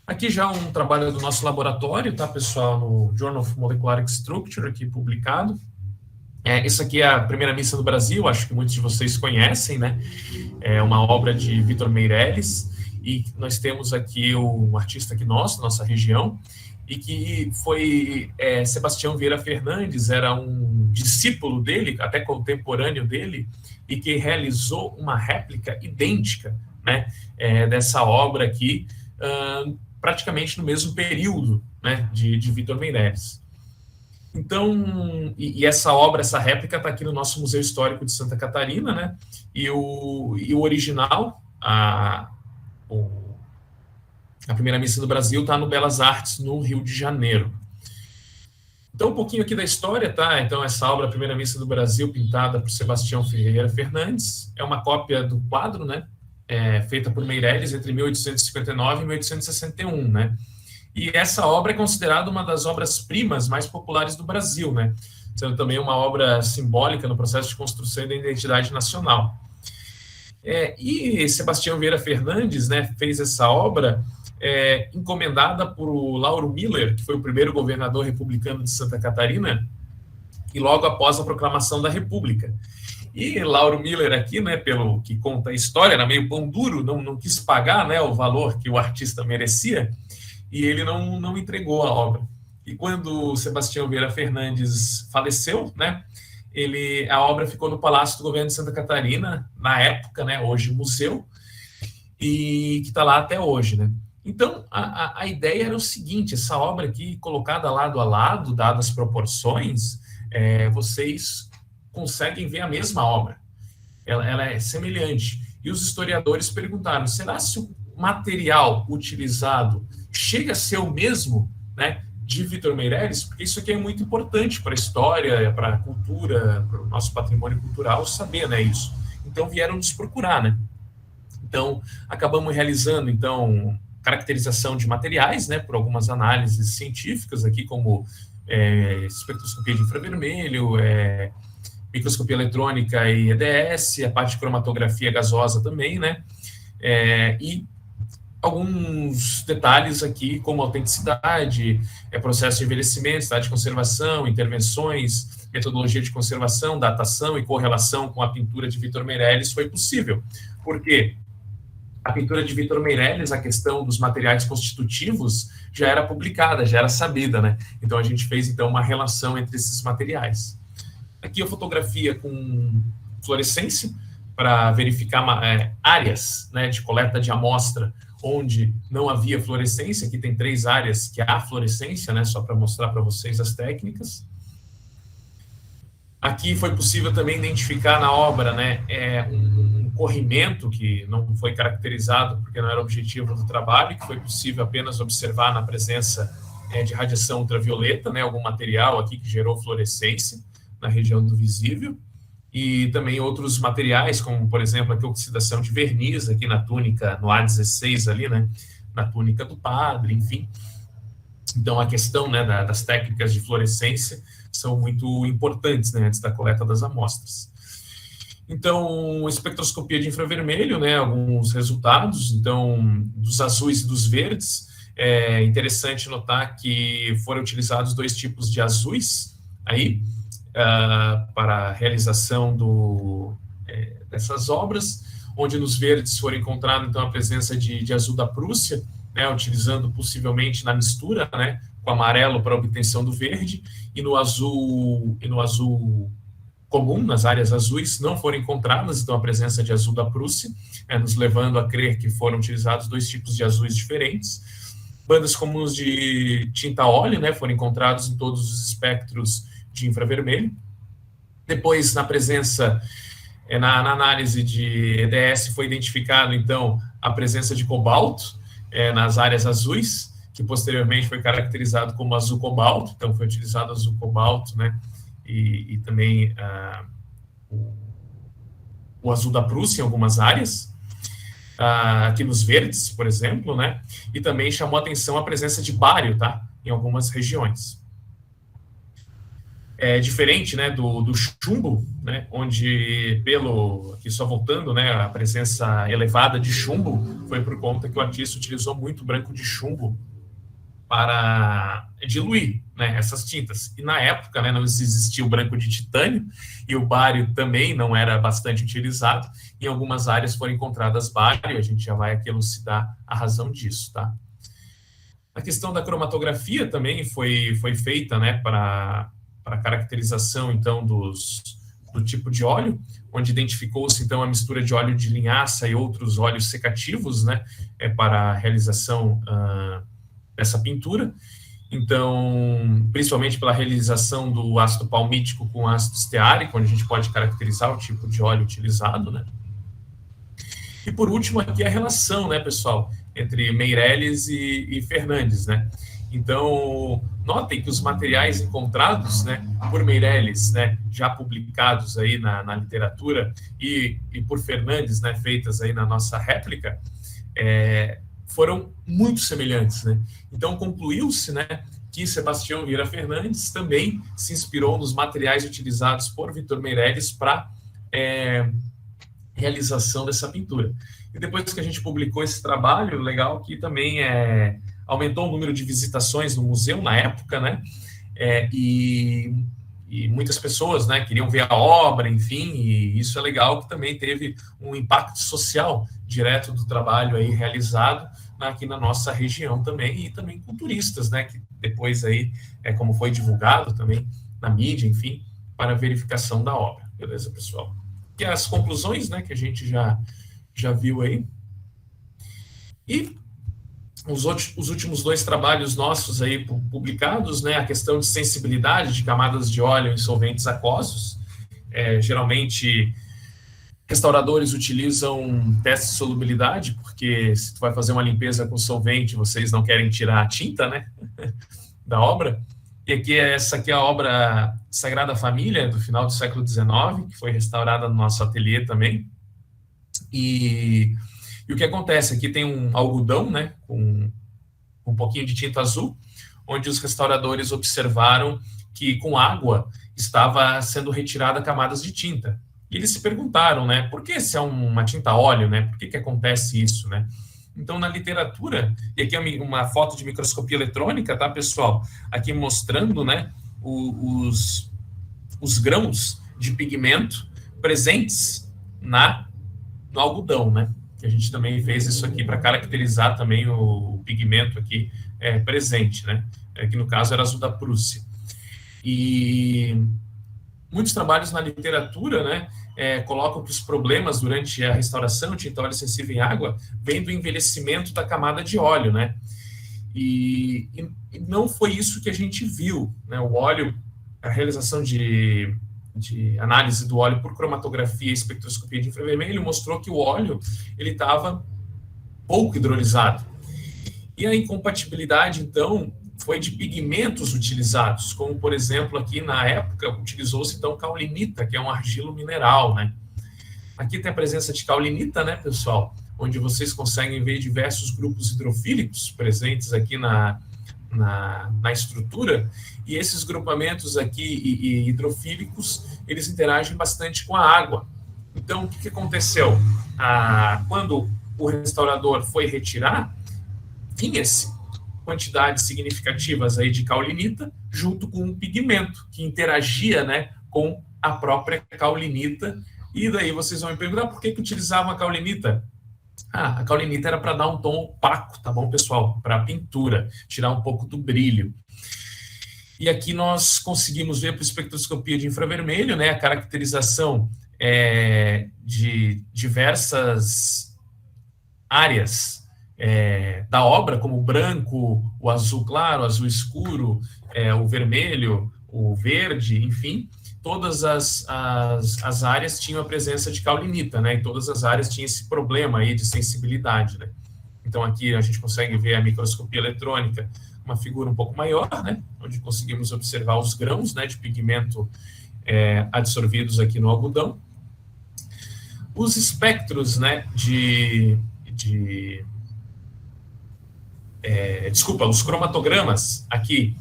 [SPEAKER 2] Aqui já um trabalho do nosso laboratório, tá, pessoal, no Journal of Molecular Structure, aqui publicado. Essa aqui é a primeira missa no Brasil, acho que muitos de vocês conhecem, né? É uma obra de Vitor Meirelles, e nós temos aqui um artista aqui nossa região, e que foi Sebastião Vieira Fernandes, era um discípulo dele, até contemporâneo dele, e que realizou uma réplica idêntica, né, dessa obra aqui, praticamente no mesmo período, né, de Vitor Meirelles. Então, e essa obra, essa réplica está aqui no nosso Museu Histórico de Santa Catarina, né, e o original, a primeira missa do Brasil, está no Belas Artes, no Rio de Janeiro. Então, um pouquinho aqui da história, tá? Então, essa obra, a primeira missa do Brasil, pintada por Sebastião Vieira Fernandes, é uma cópia do quadro, né, feita por Meirelles entre 1859 e 1861, né? E essa obra é considerada uma das obras-primas mais populares do Brasil, né? Sendo também uma obra simbólica no processo de construção da identidade nacional. E Sebastião Vieira Fernandes, né, fez essa obra encomendada por Lauro Miller, que foi o primeiro governador republicano de Santa Catarina, e logo após a proclamação da República. E Lauro Miller aqui, né, pelo que conta a história, era meio pão duro, não quis pagar, né, o valor que o artista merecia, e ele não entregou a obra. E quando Sebastião Vieira Fernandes faleceu, né, a obra ficou no Palácio do Governo de Santa Catarina, na época, né, hoje museu, e que está lá até hoje, né. Então, a ideia era o seguinte: essa obra aqui, colocada lado a lado, dadas as proporções, vocês conseguem ver a mesma obra. Ela é semelhante. E os historiadores perguntaram: será se o material utilizado chega a ser o mesmo, né, de Vitor Meirelles? Porque isso aqui é muito importante para a história, para a cultura, para o nosso patrimônio cultural, saber, né, isso. Então, vieram nos procurar, né? Então, acabamos realizando, então, caracterização de materiais, né, por algumas análises científicas aqui, como espectroscopia de infravermelho, microscopia eletrônica e EDS, a parte de cromatografia gasosa também, né, e alguns detalhes aqui, como autenticidade, processo de envelhecimento, estado de conservação, intervenções, metodologia de conservação, datação e correlação com a pintura de Vitor Meirelles foi possível. Por quê? A pintura de Vitor Meirelles, a questão dos materiais constitutivos, já era publicada, já era sabida, né? Então, a gente fez, então, uma relação entre esses materiais. Aqui a fotografia com fluorescência, para verificar áreas, né, de coleta de amostra onde não havia fluorescência. Aqui tem 3 áreas que há fluorescência, né, só para mostrar para vocês as técnicas. Aqui foi possível também identificar na obra, né, um corrimento que não foi caracterizado porque não era objetivo do trabalho, que foi possível apenas observar na presença de radiação ultravioleta, né, algum material aqui que gerou fluorescência na região do visível, e também outros materiais, como, por exemplo, aqui a oxidação de verniz aqui na túnica, no A16 ali, né, na túnica do padre, enfim. Então, a questão, né, das técnicas de fluorescência são muito importantes, né, antes da coleta das amostras. Então, espectroscopia de infravermelho, né, alguns resultados, então, dos azuis e dos verdes. É interessante notar que foram utilizados 2 tipos de azuis aí, para a realização dessas obras. onde nos verdes foram encontrados, então, a presença de azul da Prússia, né, utilizando possivelmente na mistura, né, com amarelo para obtenção do verde, e no azul comum, nas áreas azuis, não foram encontradas, então, a presença de azul da Prússia, nos levando a crer que foram utilizados 2 tipos de azuis diferentes. Bandas comuns de tinta óleo, né, foram encontrados em todos os espectros de infravermelho. Depois, na presença, na análise de EDS, foi identificado, então, a presença de cobalto nas áreas azuis, que posteriormente foi caracterizado como azul cobalto, então foi utilizado azul cobalto, né, e também o azul da Prússia em algumas áreas, aqui nos verdes, por exemplo, né, e também chamou a atenção a presença de bário, tá, em algumas regiões. É diferente, né, do chumbo, né, onde aqui só voltando, né, a presença elevada de chumbo foi por conta que o artista utilizou muito branco de chumbo para diluir, né, essas tintas. E na época, né, não existia o branco de titânio e o bário também não era bastante utilizado. Em algumas áreas foram encontradas bário, a gente já vai aqui elucidar a razão disso, tá? A questão da cromatografia também foi feita, né, para caracterização, então, do tipo de óleo, onde identificou-se, então, a mistura de óleo de linhaça e outros óleos secativos, né, para a realização dessa pintura. Então, principalmente pela realização do ácido palmítico com ácido esteárico, onde a gente pode caracterizar o tipo de óleo utilizado, né. E, por último, aqui a relação, né, pessoal, entre Meirelles e Fernandes, né. Então, notem que os materiais encontrados, né, por Meirelles, né, já publicados aí na literatura, e por Fernandes, né, feitas aí na nossa réplica, foram muito semelhantes, né. Então, concluiu-se, né, que Sebastião Vieira Fernandes também se inspirou nos materiais utilizados por Victor Meirelles para realização dessa pintura. E depois que a gente publicou esse trabalho, legal que também aumentou o número de visitações no museu na época, né? E muitas pessoas, né, queriam ver a obra, enfim, e isso é legal que também teve um impacto social direto do trabalho aí realizado aqui na nossa região também, e também com turistas, né, que depois aí, como foi divulgado também na mídia, enfim, para a verificação da obra. Beleza, pessoal? Que as conclusões, né, que a gente já viu aí. E os últimos 2 trabalhos nossos aí publicados, né, a questão de sensibilidade de camadas de óleo em solventes aquosos. Geralmente, restauradores utilizam testes de solubilidade, porque se tu vai fazer uma limpeza com solvente, vocês não querem tirar a tinta, né, da obra. E aqui essa aqui é a obra Sagrada Família, do final do século XIX, que foi restaurada no nosso ateliê também. E o que acontece? Aqui tem um algodão, né, com um pouquinho de tinta azul, onde os restauradores observaram que com água estava sendo retirada camadas de tinta. E eles se perguntaram, né, por que se é uma tinta óleo, né, por que acontece isso, né? Então, na literatura, e aqui é uma foto de microscopia eletrônica, tá, pessoal? Aqui mostrando, né, os grãos de pigmento presentes no algodão, né? Que a gente também fez isso aqui para caracterizar também o pigmento aqui presente, né? Que no caso era azul da Prússia. E muitos trabalhos na literatura, né, colocam que os problemas durante a restauração de tinta óleo sensível em água vêm do envelhecimento da camada de óleo, né? E não foi isso que a gente viu, né? O óleo, a realização de análise do óleo por cromatografia e espectroscopia de infravermelho mostrou que o óleo ele estava pouco hidrolisado. E a incompatibilidade, então, foi de pigmentos utilizados, como, por exemplo, aqui na época, utilizou-se, então, caulinita, que é um argilo mineral, né? Aqui tem a presença de caulinita, né, pessoal? Onde vocês conseguem ver diversos grupos hidrofílicos presentes aqui na estrutura, e esses grupamentos aqui hidrofílicos, eles interagem bastante com a água. Então, o que aconteceu? Quando o restaurador foi retirar, vinha-se quantidades significativas aí de caulinita, junto com um pigmento que interagia, né, com a própria caulinita E daí vocês vão me perguntar por que utilizavam a caulinita. A caulinita era para dar um tom opaco, tá bom, pessoal? Para a pintura, tirar um pouco do brilho. E aqui nós conseguimos ver por espectroscopia de infravermelho, né, a caracterização de diversas áreas da obra, como o branco, o azul claro, o azul escuro, o vermelho, o verde, enfim, todas as áreas tinham a presença de caulinita, né, e todas as áreas tinham esse problema aí de sensibilidade, né. Então aqui a gente consegue ver a microscopia eletrônica, uma figura um pouco maior, né, onde conseguimos observar os grãos, né, de pigmento absorvidos aqui no algodão. Os espectros, né, os cromatogramas aqui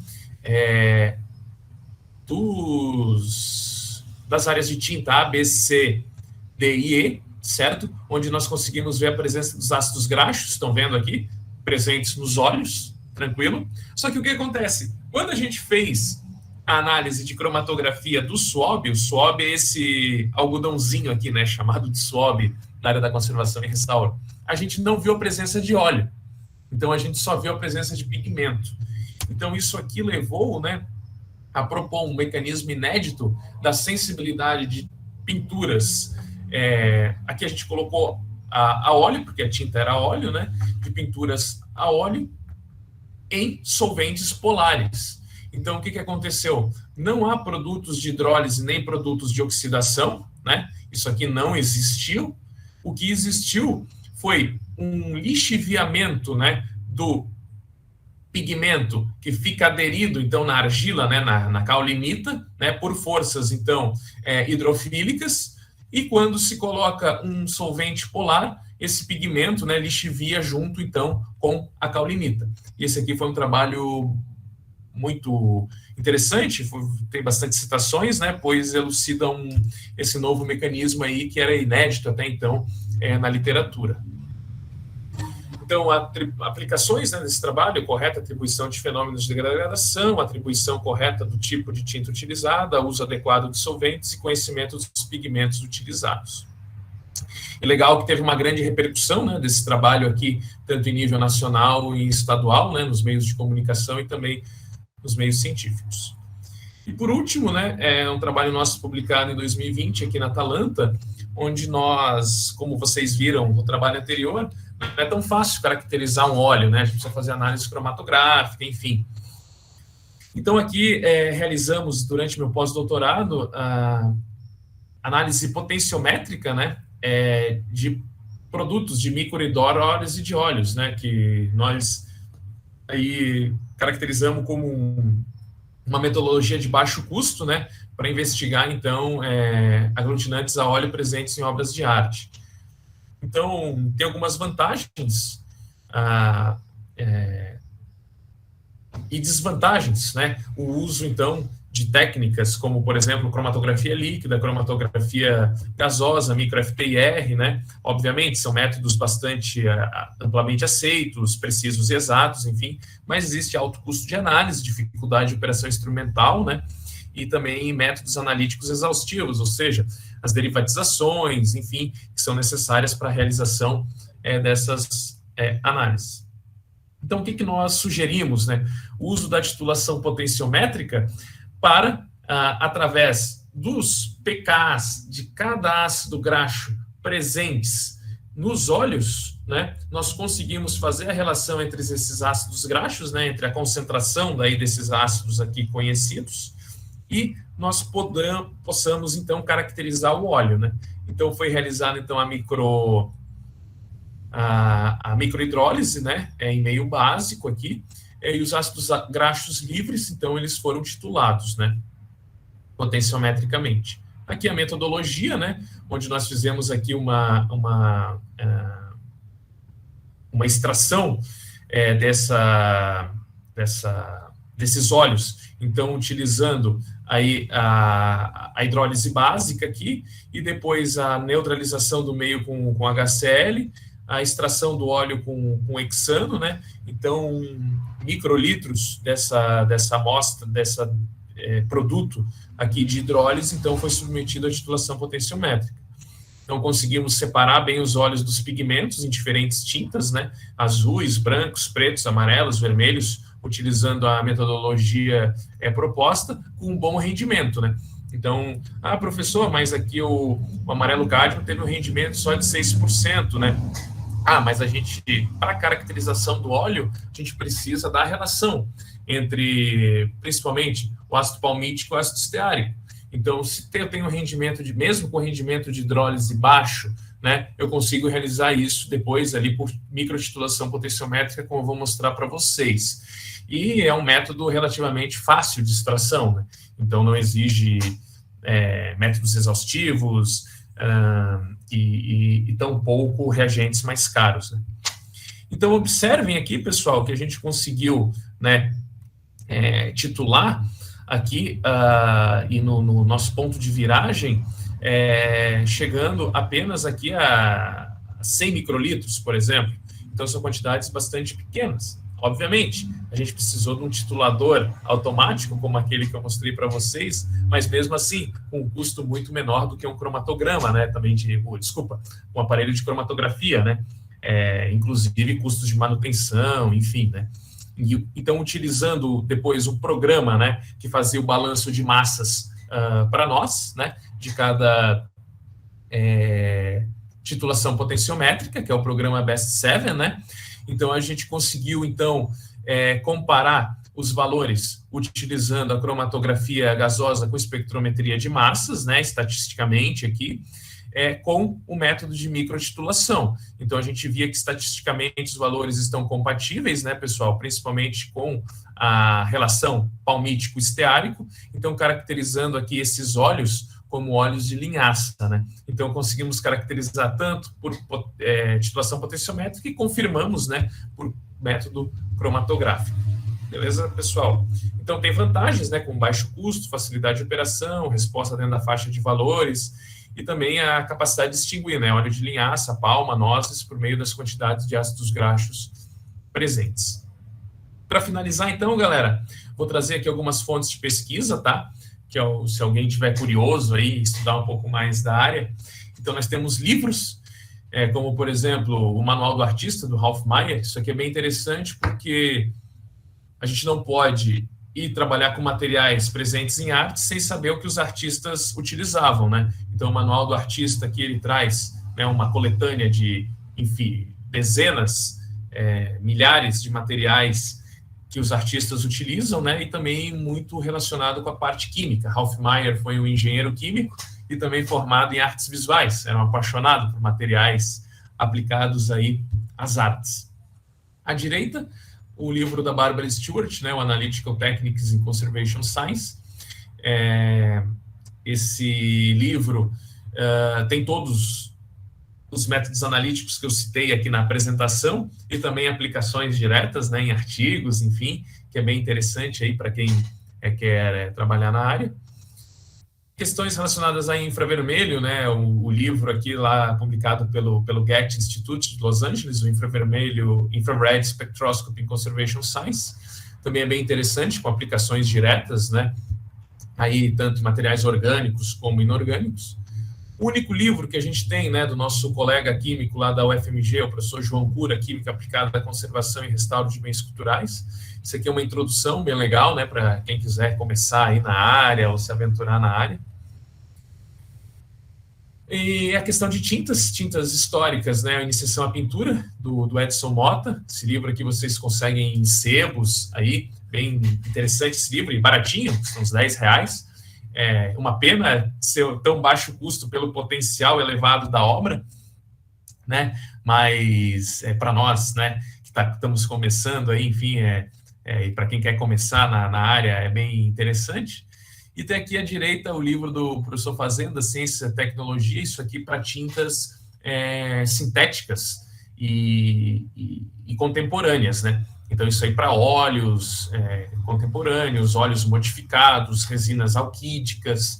[SPEAKER 2] das áreas de tinta A, B, C, D e E, certo? Onde nós conseguimos ver a presença dos ácidos graxos, estão vendo aqui, presentes nos olhos, tranquilo? Só que o que acontece? Quando a gente fez a análise de cromatografia do SWAB, o SWAB é esse algodãozinho aqui, né, chamado de SWAB, da área da conservação e restauro, a gente não viu a presença de óleo. Então, a gente só viu a presença de pigmento. Então, isso aqui levou, né, a propor um mecanismo inédito da sensibilidade de pinturas. Aqui a gente colocou a óleo, porque a tinta era óleo, né, de pinturas a óleo em solventes polares. Então, o que aconteceu? Não há produtos de hidrólise nem produtos de oxidação, né? Isso aqui não existiu. O que existiu foi um lixiviamento, né, do pigmento que fica aderido, então, na argila, né, na caulinita, né, por forças, então, hidrofílicas, e quando se coloca um solvente polar, esse pigmento, né, lixivia junto, então, com a caulinita. E esse aqui foi um trabalho muito interessante, tem bastante citações, né, pois elucidam esse novo mecanismo aí que era inédito até então na literatura. Então, aplicações, né, desse trabalho: correta atribuição de fenômenos de degradação, atribuição correta do tipo de tinta utilizada, uso adequado de solventes e conhecimento dos pigmentos utilizados. É legal que teve uma grande repercussão, né, desse trabalho aqui, tanto em nível nacional e estadual, né, nos meios de comunicação e também nos meios científicos. E por último, né, é um trabalho nosso publicado em 2020 aqui na Atalanta, onde nós, como vocês viram no trabalho anterior, não é tão fácil caracterizar um óleo, né? A gente precisa fazer análise cromatográfica, enfim. Então aqui realizamos, durante meu pós-doutorado, a análise potenciométrica, né, de produtos de microhidrólise de óleos, né, que nós aí caracterizamos como uma metodologia de baixo custo, né, para investigar, então, aglutinantes a óleo presentes em obras de arte. Então, tem algumas vantagens e desvantagens, né? O uso, então, de técnicas como, por exemplo, cromatografia líquida, cromatografia gasosa, micro-FTIR, né? Obviamente, são métodos bastante amplamente aceitos, precisos e exatos, enfim, mas existe alto custo de análise, dificuldade de operação instrumental, né? E também métodos analíticos exaustivos, ou seja, as derivatizações, enfim, que são necessárias para a realização dessas análises. Então, o que nós sugerimos, né? O uso da titulação potenciométrica para, através dos pKs de cada ácido graxo presentes nos óleos, né, nós conseguimos fazer a relação entre esses ácidos graxos, né, entre a concentração daí desses ácidos aqui conhecidos, e nós possamos, então, caracterizar o óleo, né? Então, foi realizada, então, a microhidrólise, né, em meio básico aqui, e os ácidos graxos livres, então, eles foram titulados, né, potenciometricamente. Aqui a metodologia, né, onde nós fizemos aqui uma extração desses óleos, então, utilizando aí a hidrólise básica aqui, e depois a neutralização do meio com HCl, a extração do óleo com hexano, né? Então, microlitros dessa amostra, produto aqui de hidrólise, então foi submetido à titulação potenciométrica. Então, conseguimos separar bem os óleos dos pigmentos em diferentes tintas, né? Azuis, brancos, pretos, amarelos, vermelhos, utilizando a metodologia proposta, com um bom rendimento, né? Então, professor, mas aqui o amarelo cádmio teve um rendimento só de 6%, né? Mas a gente, para a caracterização do óleo, a gente precisa da relação entre, principalmente, o ácido palmítico e o ácido esteárico. Então, se eu tenho um rendimento mesmo com rendimento de hidrólise baixo, né, eu consigo realizar isso depois ali por microtitulação potenciométrica, como eu vou mostrar para vocês. E é um método relativamente fácil de extração, né? Então não exige métodos exaustivos e tampouco reagentes mais caros, né? Então observem aqui, pessoal, que a gente conseguiu, né, titular aqui e no nosso ponto de viragem, chegando apenas aqui a 100 microlitros, por exemplo. Então são quantidades bastante pequenas. Obviamente, a gente precisou de um titulador automático, como aquele que eu mostrei para vocês, mas mesmo assim, com um custo muito menor do que um cromatograma, né? Também um aparelho de cromatografia, né? Inclusive custos de manutenção, enfim, né? Então, utilizando depois um programa, né, que fazia o balanço de massas para nós, né, de cada titulação potenciométrica, que é o programa BEST7, né? Então, a gente conseguiu, então, comparar os valores utilizando a cromatografia gasosa com espectrometria de massas, né, estatisticamente aqui, com o método de microtitulação. Então, a gente via que estatisticamente os valores estão compatíveis, né, pessoal, principalmente com a relação palmítico-esteárico, então, caracterizando aqui esses óleos como óleos de linhaça, né? Então, conseguimos caracterizar tanto por titulação potenciométrica e confirmamos, né, por método cromatográfico. Beleza, pessoal? Então, tem vantagens, né, com baixo custo, facilidade de operação, resposta dentro da faixa de valores e também a capacidade de distinguir, né, óleo de linhaça, palma, nozes, por meio das quantidades de ácidos graxos presentes. Para finalizar, então, galera, vou trazer aqui algumas fontes de pesquisa, tá? Que se alguém tiver curioso aí, estudar um pouco mais da área. Então, nós temos livros, como, por exemplo, o Manual do Artista, do Ralph Meyer. Isso aqui é bem interessante porque a gente não pode ir trabalhar com materiais presentes em arte sem saber o que os artistas utilizavam, né? Então, o Manual do Artista aqui, ele traz, né, uma coletânea de, enfim, dezenas, milhares de materiais que os artistas utilizam, né, e também muito relacionado com a parte química. Ralph Meyer foi um engenheiro químico e também formado em artes visuais, era um apaixonado por materiais aplicados aí às artes. À direita, o livro da Barbara Stewart, né, o Analytical Techniques in Conservation Science. Esse livro tem todos os métodos analíticos que eu citei aqui na apresentação e também aplicações diretas, né, em artigos, enfim, que é bem interessante aí para quem quer trabalhar na área. Questões relacionadas a infravermelho, né, o livro aqui lá publicado pelo Getty Institute de Los Angeles, o Infrared Spectroscopy in Conservation Science, também é bem interessante, com aplicações diretas, né, aí tanto em materiais orgânicos como inorgânicos. O único livro que a gente tem, né, do nosso colega químico lá da UFMG, o professor João Cura, Química Aplicada à Conservação e Restauro de Bens Culturais. Isso aqui é uma introdução bem legal, né, para quem quiser começar aí na área ou se aventurar na área. E a questão de tintas históricas, né, a Iniciação à Pintura, do Edson Mota. Esse livro aqui vocês conseguem em sebos, aí, bem interessante esse livro, e baratinho, são uns R$10. Uma pena ser tão baixo custo pelo potencial elevado da obra, né? Mas para nós, né, que estamos começando aí, enfim, e para quem quer começar na área, é bem interessante. E tem aqui à direita o livro do professor Fazenda, Ciência e Tecnologia, isso aqui para tintas sintéticas e contemporâneas, né? Então, isso aí para óleos contemporâneos, óleos modificados, resinas alquídicas,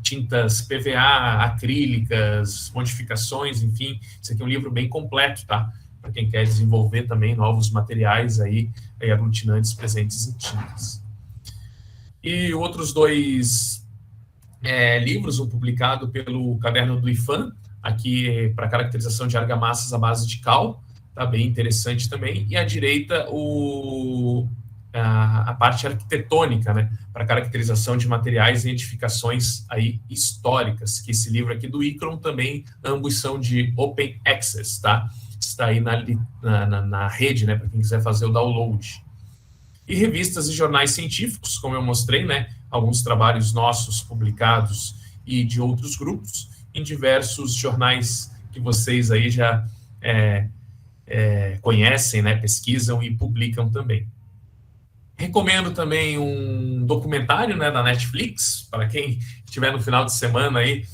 [SPEAKER 2] tintas PVA, acrílicas, modificações, enfim. Isso aqui é um livro bem completo, tá? Para quem quer desenvolver também novos materiais aí aglutinantes presentes em tintas. E outros dois livros, um publicado pelo Caderno do IFAM, aqui para caracterização de argamassas à base de cal, tá bem interessante também, e à direita a parte arquitetônica, né, para caracterização de materiais e edificações aí históricas, que esse livro aqui do ICRON também, ambos são de Open Access, tá? Está aí na rede, né, para quem quiser fazer o download. E revistas e jornais científicos, como eu mostrei, né, alguns trabalhos nossos publicados e de outros grupos, em diversos jornais que vocês aí já conhecem, né, pesquisam e publicam também. Recomendo também um documentário, né, da Netflix, para quem estiver no final de semana aí,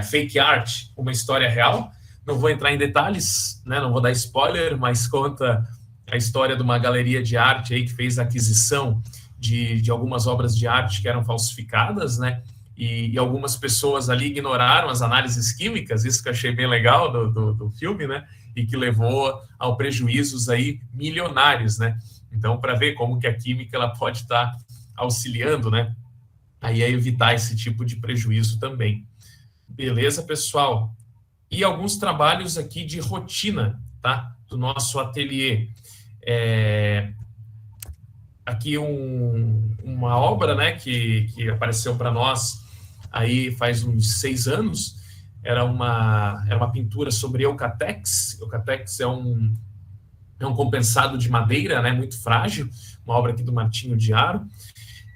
[SPEAKER 2] Fake Art, uma história real. Não vou entrar em detalhes, né, não vou dar spoiler, mas conta a história de uma galeria de arte aí que fez a aquisição de algumas obras de arte que eram falsificadas, né, e algumas pessoas ali ignoraram as análises químicas, isso que eu achei bem legal do filme, né, e que levou a prejuízos aí milionários, né. Então, para ver como que a química ela pode estar auxiliando, né, aí a evitar esse tipo de prejuízo também. Beleza, pessoal? E alguns trabalhos aqui de rotina, tá, do nosso ateliê. Aqui uma obra, né, que apareceu para nós aí faz uns 6 anos, era uma pintura sobre eucatex. Eucatex é um compensado de madeira, né, muito frágil, uma obra aqui do Martinho de Aro,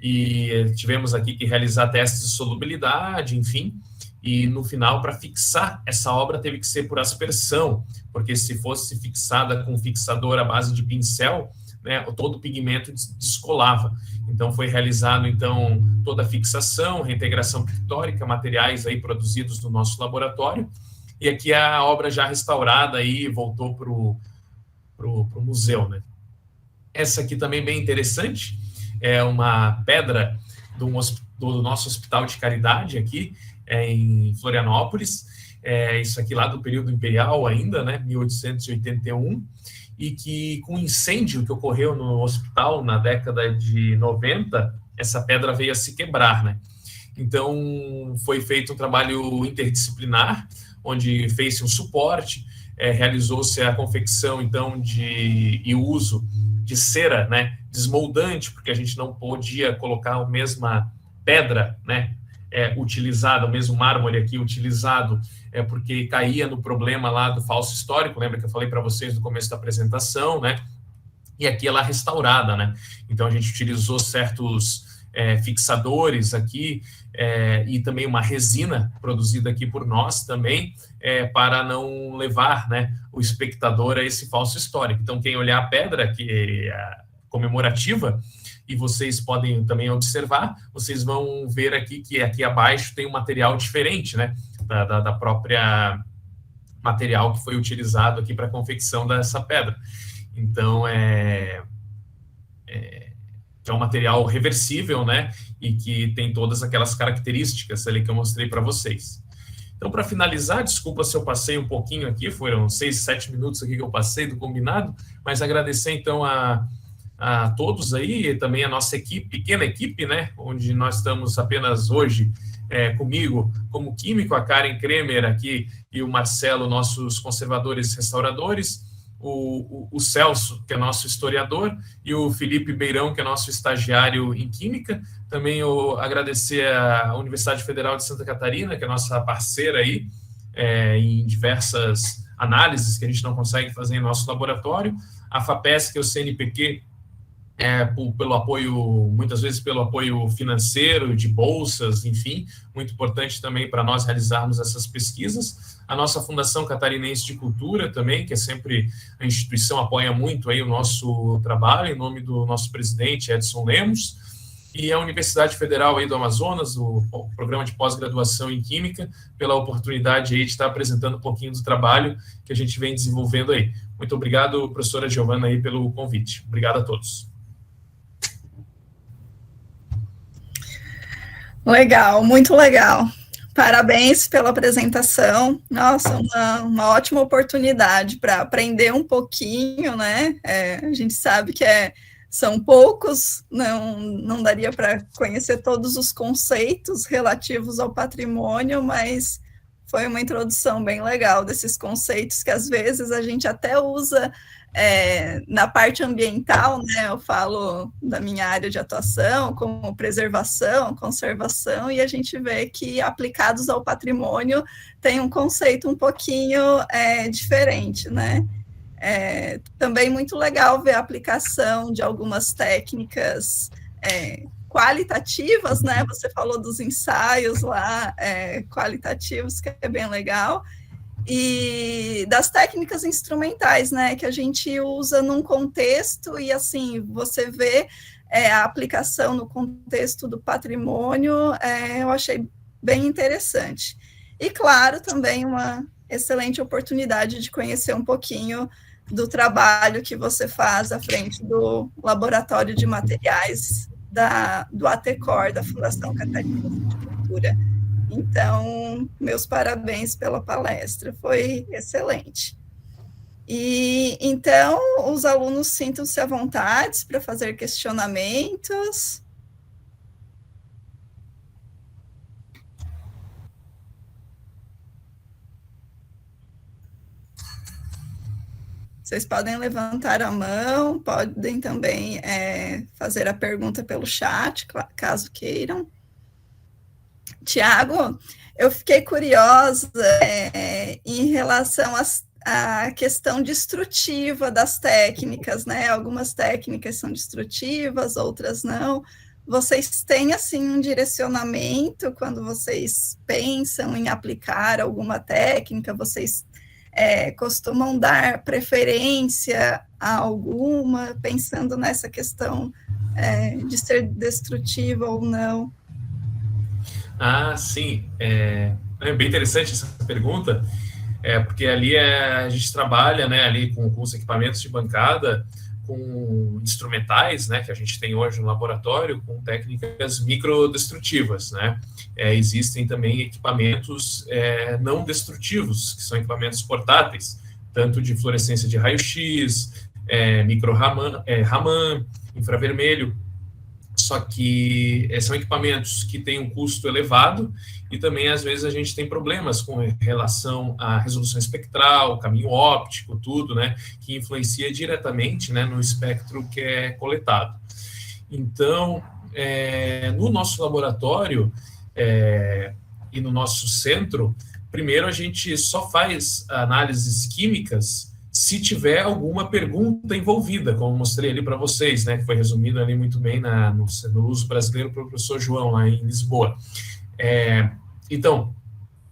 [SPEAKER 2] e tivemos aqui que realizar testes de solubilidade, enfim, e no final, para fixar essa obra, teve que ser por aspersão, porque se fosse fixada com fixador à base de pincel, né, todo o pigmento descolava. Então, foi realizado, então, toda a fixação, reintegração pictórica, materiais aí produzidos no nosso laboratório, e aqui a obra já restaurada aí voltou para o museu, né? Essa aqui também bem interessante, é uma pedra do nosso Hospital de Caridade aqui, em Florianópolis, isso aqui lá do período imperial ainda, né, 1881, e que com o incêndio que ocorreu no hospital na década de 90, essa pedra veio a se quebrar, né? Então, foi feito um trabalho interdisciplinar, onde fez-se um suporte, realizou-se a confecção, então, e uso de cera, né, desmoldante, porque a gente não podia colocar a mesma pedra, né, utilizada, o mesmo mármore aqui utilizado, porque caía no problema lá do falso histórico, lembra que eu falei para vocês no começo da apresentação, né, e aqui ela restaurada, né, então a gente utilizou certos fixadores aqui, e também uma resina produzida aqui por nós também, para não levar, né, o espectador a esse falso histórico. Então, quem olhar a pedra, que é comemorativa, e vocês podem também observar, vocês vão ver aqui que aqui abaixo tem um material diferente, né, da própria material que foi utilizado aqui para a confecção dessa pedra. Então, é um material reversível, né, e que tem todas aquelas características ali que eu mostrei para vocês. Então, para finalizar, desculpa se eu passei um pouquinho aqui, foram 6, 7 minutos aqui que eu passei do combinado, mas agradecer, então, a todos aí, e também a nossa equipe, pequena equipe, né, onde nós estamos apenas hoje comigo como químico, a Karen Kremer aqui e o Marcelo, nossos conservadores restauradores, o Celso, que é nosso historiador, e o Felipe Beirão, que é nosso estagiário em Química. Também eu agradecer à Universidade Federal de Santa Catarina, que é nossa parceira aí, em diversas análises que a gente não consegue fazer em nosso laboratório, a FAPESC, que é o CNPq, pelo apoio, muitas vezes pelo apoio financeiro, de bolsas, enfim, muito importante também para nós realizarmos essas pesquisas. A nossa Fundação Catarinense de Cultura também, que é sempre a instituição, apoia muito aí o nosso trabalho, em nome do nosso presidente, Edson Lemos, e a Universidade Federal aí do Amazonas, o programa de pós-graduação em Química, pela oportunidade aí de estar apresentando um pouquinho do trabalho que a gente vem desenvolvendo aí. Muito obrigado, professora Giovana, aí pelo convite. Obrigado a todos.
[SPEAKER 1] Legal, muito legal. Parabéns pela apresentação. Nossa, uma ótima oportunidade para aprender um pouquinho, né? A gente sabe que são poucos, não daria para conhecer todos os conceitos relativos ao patrimônio, mas foi uma introdução bem legal desses conceitos que às vezes a gente até usa na parte ambiental, né? Eu falo da minha área de atuação, como preservação, conservação, e a gente vê que aplicados ao patrimônio tem um conceito um pouquinho diferente, né? Também muito legal ver a aplicação de algumas técnicas qualitativas, né? Você falou dos ensaios lá, qualitativos, que é bem legal, e das técnicas instrumentais, né? Que a gente usa num contexto e, assim, você vê a aplicação no contexto do patrimônio, eu achei bem interessante. E, claro, também uma excelente oportunidade de conhecer um pouquinho do trabalho que você faz à frente do Laboratório de Materiais do ATCOR, da Fundação Catarina de Cultura. Então, meus parabéns pela palestra, foi excelente. E então, os alunos sintam-se à vontade para fazer questionamentos. Vocês podem levantar a mão, podem também fazer a pergunta pelo chat, caso queiram. Tiago, eu fiquei curiosa em relação à questão destrutiva das técnicas, né? Algumas técnicas são destrutivas, outras não. Vocês têm, assim, um direcionamento quando vocês pensam em aplicar alguma técnica? Vocês costumam dar preferência a alguma, pensando nessa questão de ser destrutiva ou não?
[SPEAKER 2] Ah, sim. É bem interessante essa pergunta, porque ali a gente trabalha, né, ali com os equipamentos de bancada, com instrumentais, né, que a gente tem hoje no laboratório, com técnicas microdestrutivas, né. Existem também equipamentos não destrutivos, que são equipamentos portáteis, tanto de fluorescência de raio-x, Raman, infravermelho. Só que são equipamentos que têm um custo elevado e também, às vezes, a gente tem problemas com relação à resolução espectral, caminho óptico, tudo, né, que influencia diretamente, né, no espectro que é coletado. Então, no nosso laboratório e no nosso centro, primeiro a gente só faz análises químicas se tiver alguma pergunta envolvida, como mostrei ali para vocês, né, que foi resumido ali muito bem no uso brasileiro pelo professor João, lá em Lisboa. Então,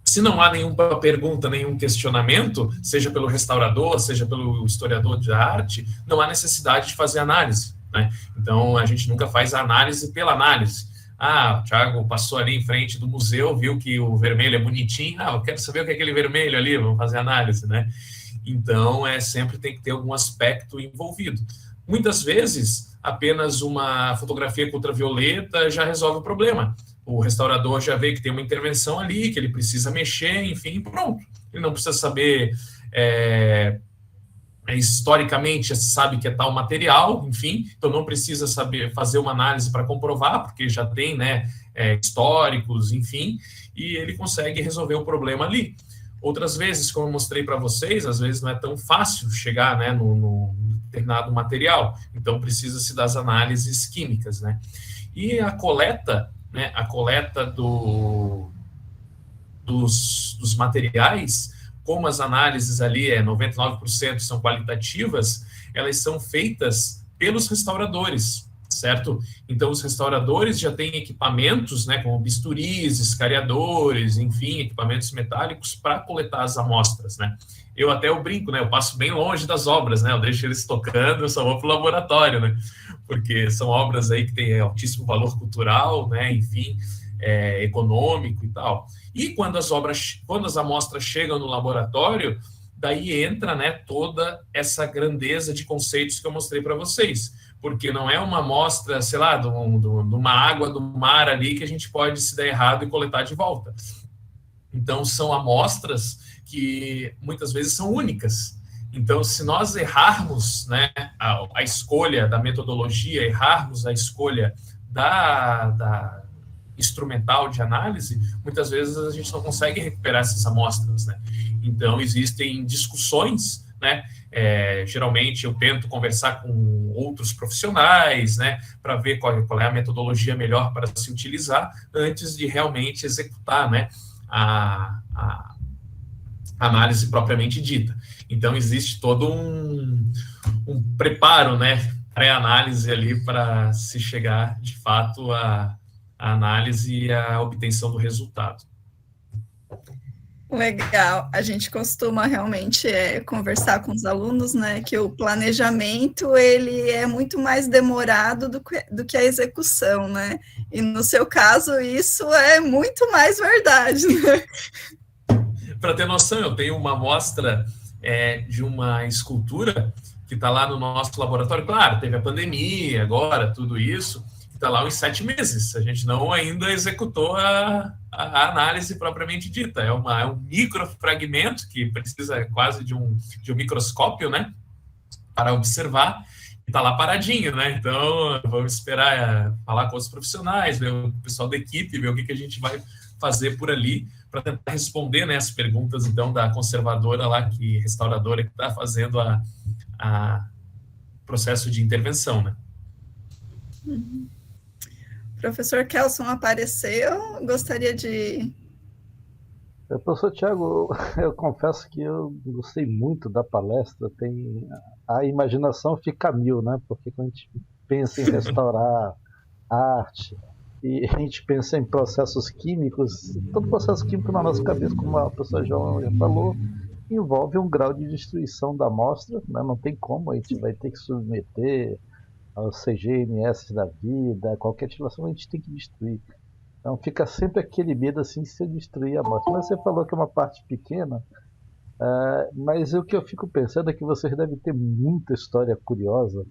[SPEAKER 2] se não há nenhuma pergunta, nenhum questionamento, seja pelo restaurador, seja pelo historiador de arte, não há necessidade de fazer análise, né? Então, a gente nunca faz a análise pela análise. O Thiago passou ali em frente do museu, viu que o vermelho é bonitinho, eu quero saber o que é aquele vermelho ali, vamos fazer análise, né? Então, sempre tem que ter algum aspecto envolvido. Muitas vezes, apenas uma fotografia com ultravioleta já resolve o problema. O restaurador já vê que tem uma intervenção ali, que ele precisa mexer, enfim, pronto. Ele não precisa saber, historicamente, sabe que é tal material, enfim, então não precisa saber fazer uma análise para comprovar, porque já tem, né, históricos, enfim, e ele consegue resolver o problema ali. Outras vezes, como eu mostrei para vocês, às vezes não é tão fácil chegar, né, no determinado material, então precisa-se das análises químicas, né? E a coleta, né, dos materiais, como as análises ali 99% são qualitativas, elas são feitas pelos restauradores, certo? Então, os restauradores já têm equipamentos, né, como bisturis, escariadores, enfim, equipamentos metálicos para coletar as amostras, né? Eu brinco, né? Eu passo bem longe das obras, né? Eu deixo eles tocando, eu só vou para o laboratório, né? Porque são obras aí que têm altíssimo valor cultural, né? Enfim, econômico e tal. E quando as amostras chegam no laboratório, daí entra, né, toda essa grandeza de conceitos que eu mostrei para vocês. Porque não é uma amostra, sei lá, de uma água do mar ali que a gente pode, se der errado, e coletar de volta. Então, são amostras que muitas vezes são únicas. Então, se nós errarmos, né, a escolha da metodologia, errarmos a escolha da instrumental de análise, muitas vezes a gente não consegue recuperar essas amostras, né? Então, existem discussões, né? Geralmente eu tento conversar com outros profissionais, né, para ver qual é a metodologia melhor para se utilizar antes de realmente executar, né, a análise propriamente dita. Então, existe todo um preparo, né, pré-análise ali para se chegar, de fato, à análise e à obtenção do resultado.
[SPEAKER 1] Legal. A gente costuma realmente conversar com os alunos, né, que o planejamento ele é muito mais demorado do que a execução, né? E no seu caso isso é muito mais verdade, né?
[SPEAKER 2] Para ter noção, eu tenho uma amostra de uma escultura que está lá no nosso laboratório. Claro, teve a pandemia, agora tudo isso. Está lá uns 7 meses. A gente não ainda executou a análise propriamente dita. É um microfragmento que precisa quase de um microscópio, né, para observar. E está lá paradinho, né? Então, vamos esperar falar com os profissionais, ver o pessoal da equipe, ver o que a gente vai fazer por ali para tentar responder, né, as perguntas, então, da conservadora lá, restauradora, que está fazendo a processo de intervenção, né?
[SPEAKER 1] Uhum. Professor Kelson apareceu, gostaria de...
[SPEAKER 3] Professor Tiago, eu confesso que eu gostei muito da palestra, a imaginação fica a mil, né? Porque quando a gente pensa em restaurar arte e a gente pensa em processos químicos, todo processo químico na nossa cabeça, como a professora João já falou, envolve um grau de destruição da amostra, né? Não tem como, a gente vai ter que submeter aos CGMS da vida, qualquer titulação a gente tem que destruir. Então fica sempre aquele medo assim se eu destruir a amostra. Mas você falou que é uma parte pequena, mas o que eu fico pensando é que vocês devem ter muita história curiosa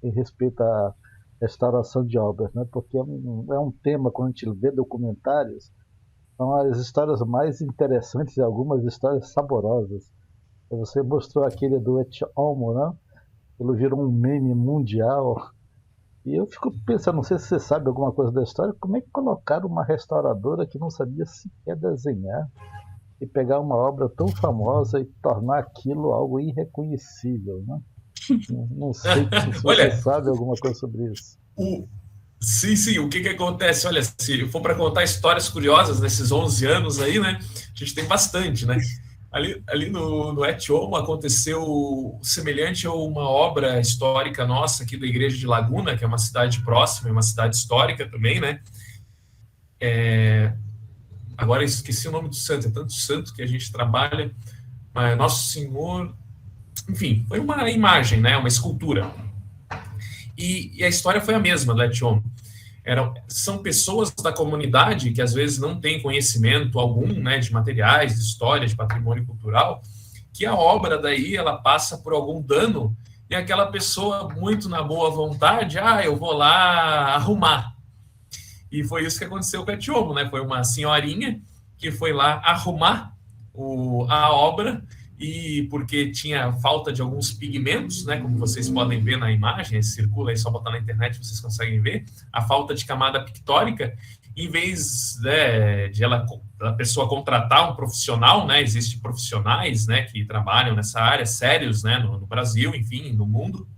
[SPEAKER 3] em respeito à restauração de obras, né? Porque é um tema, quando a gente vê documentários, são as histórias mais interessantes e algumas histórias saborosas. Você mostrou aquele do Et Homo, né? Ele virou um meme mundial. E eu fico pensando, não sei se você sabe alguma coisa da história, como é que colocaram uma restauradora que não sabia sequer desenhar e pegar uma obra tão famosa e tornar aquilo algo irreconhecível, né? Não sei se você sabe alguma coisa sobre isso.
[SPEAKER 2] Sim, o que acontece? Olha, se for para contar histórias curiosas nesses 11 anos aí, né, a gente tem bastante, né? Ali no Et Homo aconteceu semelhante a uma obra histórica nossa aqui da Igreja de Laguna, que é uma cidade próxima, uma cidade histórica também, né? Agora eu esqueci o nome do santo, é tanto santo que a gente trabalha, mas Nosso Senhor... Enfim, foi uma imagem, né? Uma escultura. E a história foi a mesma do Et Homo. São pessoas da comunidade que às vezes não têm conhecimento algum, né, de materiais, de história, de patrimônio cultural, que a obra daí ela passa por algum dano e aquela pessoa muito na boa vontade, eu vou lá arrumar. E foi isso que aconteceu com o Et Homo, né? Foi uma senhorinha que foi lá arrumar a obra, e porque tinha falta de alguns pigmentos, né, como vocês podem ver na imagem, circula aí, só botar na internet vocês conseguem ver, a falta de camada pictórica, em vez, né, de a pessoa contratar um profissional, né, existem profissionais, né, que trabalham nessa área, sérios, né, no Brasil, enfim, no mundo,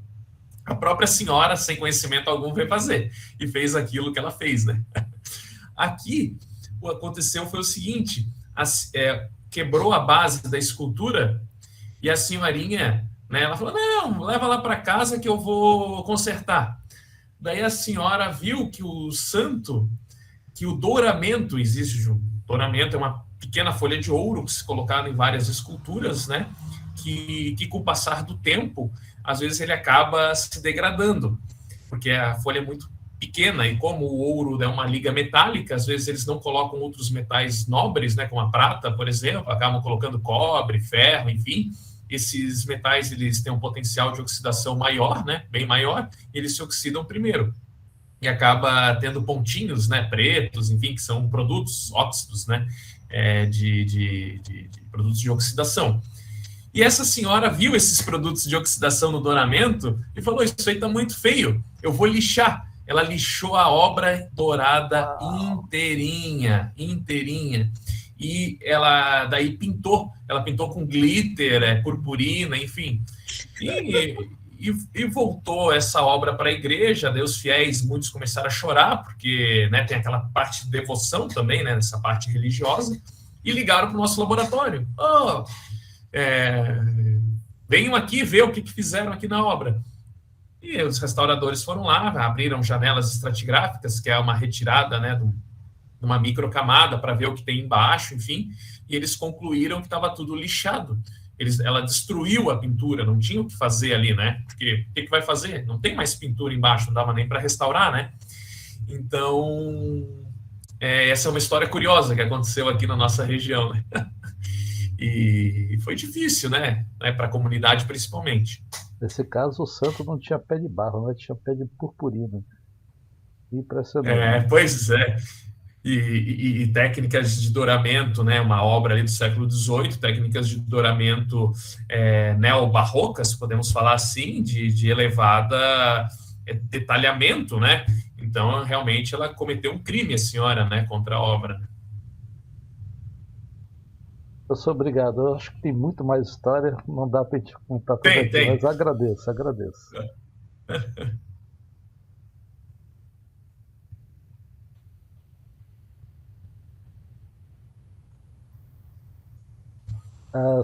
[SPEAKER 2] a própria senhora, sem conhecimento algum, veio fazer, e fez aquilo que ela fez, né. Aqui, o que aconteceu foi o seguinte, quebrou a base da escultura e a senhorinha, né, ela falou, não, leva lá para casa que eu vou consertar. Daí a senhora viu que o douramento, existe um douramento, é uma pequena folha de ouro que se colocada em várias esculturas, né, que com o passar do tempo, às vezes ele acaba se degradando, porque a folha é muito pequena, e como o ouro é uma liga metálica, às vezes eles não colocam outros metais nobres, né, como a prata, por exemplo, acabam colocando cobre, ferro, enfim. Esses metais eles têm um potencial de oxidação maior, né, bem maior, e eles se oxidam primeiro. E acaba tendo pontinhos, né, pretos, enfim, que são produtos, óxidos, né, de produtos de oxidação. E essa senhora viu esses produtos de oxidação no douramento e falou, isso aí está muito feio, eu vou lixar. Ela lixou a obra dourada inteirinha. E ela daí pintou. Ela pintou com glitter, purpurina, enfim. E voltou essa obra para a igreja. Daí os fiéis, muitos começaram a chorar, porque, né, tem aquela parte de devoção também, né, nessa parte religiosa. E ligaram para o nosso laboratório. Venham aqui ver o que fizeram aqui na obra. E os restauradores foram lá, abriram janelas estratigráficas, que é uma retirada, né, de uma microcamada para ver o que tem embaixo, enfim, e eles concluíram que estava tudo lixado. Ela destruiu a pintura, não tinha o que fazer ali, né? Porque o que vai fazer? Não tem mais pintura embaixo, não dava nem para restaurar, né? Então, essa é uma história curiosa que aconteceu aqui na nossa região, né? E foi difícil, né? Para a comunidade, principalmente.
[SPEAKER 3] Nesse caso, o santo não tinha pé de barro, né? Tinha pé de purpurina. Impressionante.
[SPEAKER 2] Pois é. E técnicas de douramento, né? Uma obra ali do século XVIII, técnicas de douramento neobarrocas, podemos falar assim, de elevada detalhamento, né? Então, realmente, ela cometeu um crime, a senhora, né? Contra a obra.
[SPEAKER 3] Eu sou obrigado. Eu acho que tem muito mais história. Não dá para a gente contar tudo aqui, mas agradeço.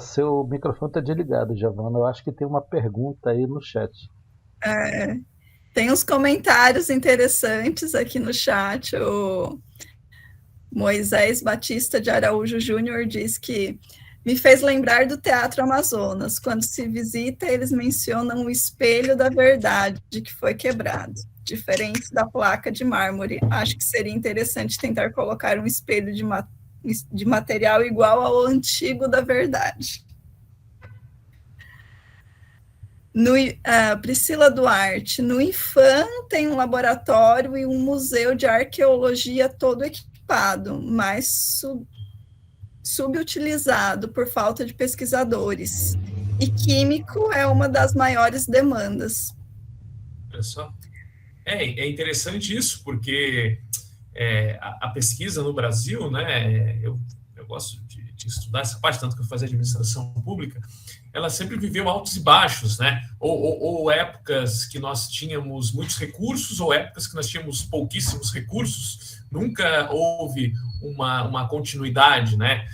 [SPEAKER 3] Seu microfone está desligado, Giovana. Eu acho que tem uma pergunta aí no chat.
[SPEAKER 1] Tem uns comentários interessantes aqui no chat. O Moisés Batista de Araújo Júnior diz que me fez lembrar do Teatro Amazonas. Quando se visita, eles mencionam o espelho da verdade que foi quebrado, diferente da placa de mármore. Acho que seria interessante tentar colocar um espelho de material igual ao antigo da verdade. Priscila Duarte, no IFAM tem um laboratório e um museu de arqueologia todo equipado, mas subutilizado por falta de pesquisadores. E químico é uma das maiores demandas.
[SPEAKER 2] Olha só. É interessante isso, porque a pesquisa no Brasil, né, eu gosto de estudar essa parte, tanto que eu fazia administração pública, ela sempre viveu altos e baixos, né? Ou épocas que nós tínhamos muitos recursos, ou épocas que nós tínhamos pouquíssimos recursos. Nunca houve uma continuidade, né?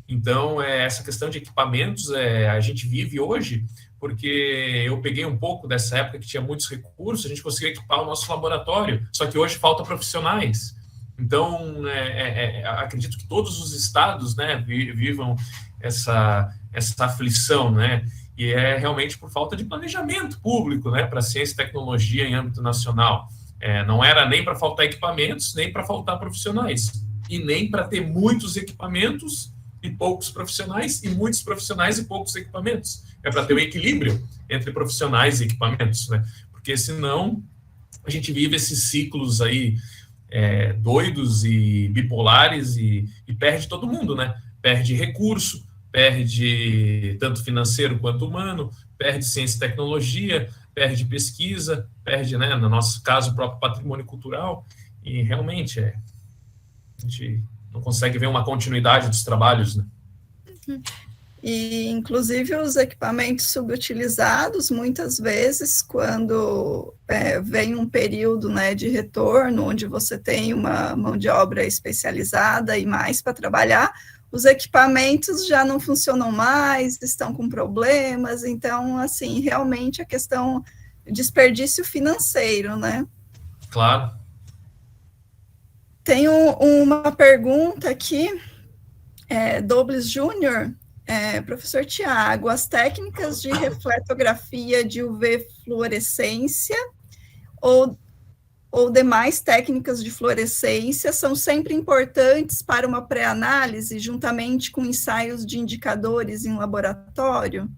[SPEAKER 2] Então, essa questão de equipamentos, a gente vive hoje, porque eu peguei um pouco dessa época que tinha muitos recursos, a gente conseguiu equipar o nosso laboratório, só que hoje falta profissionais. Então, acredito que todos os estados, né, vivam essa aflição, né? E é realmente por falta de planejamento público, né, para ciência e tecnologia em âmbito nacional. Não era nem para faltar equipamentos, nem para faltar profissionais, e nem para ter muitos equipamentos e poucos profissionais, e muitos profissionais e poucos equipamentos. É para ter um equilíbrio entre profissionais e equipamentos, né? Porque senão a gente vive esses ciclos aí doidos e bipolares e perde todo mundo, né? Perde recurso, perde tanto financeiro quanto humano, perde ciência e tecnologia, perde pesquisa, perde, né, no nosso caso, o próprio patrimônio cultural, e realmente a gente não consegue ver uma continuidade dos trabalhos, né?
[SPEAKER 1] E, inclusive, os equipamentos subutilizados, muitas vezes, quando vem um período, né, de retorno, onde você tem uma mão de obra especializada e mais para trabalhar, os equipamentos já não funcionam mais, estão com problemas, então, assim, realmente a questão de desperdício financeiro, né?
[SPEAKER 2] Claro.
[SPEAKER 1] Tenho uma pergunta aqui, Dobles Júnior, professor Tiago, as técnicas de refletografia de UV fluorescência ou demais técnicas de fluorescência são sempre importantes para uma pré-análise, juntamente com ensaios de indicadores em laboratório?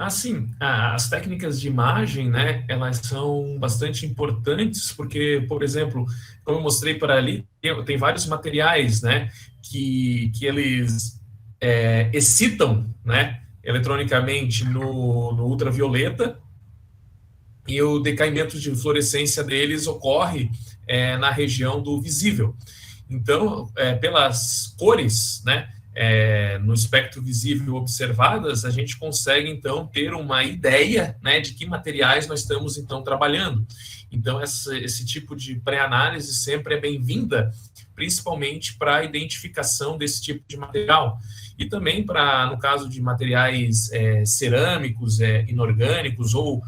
[SPEAKER 2] Sim, as técnicas de imagem, né, elas são bastante importantes, porque, por exemplo, como eu mostrei para ali, tem vários materiais, né, que eles excitam, né, eletronicamente no ultravioleta, e o decaimento de fluorescência deles ocorre na região do visível. Então, pelas cores, né, no espectro visível observadas, a gente consegue, então, ter uma ideia, né, de que materiais nós estamos, então, trabalhando. Então, esse tipo de pré-análise sempre é bem-vinda, principalmente para a identificação desse tipo de material. E também para, no caso de materiais cerâmicos, inorgânicos ou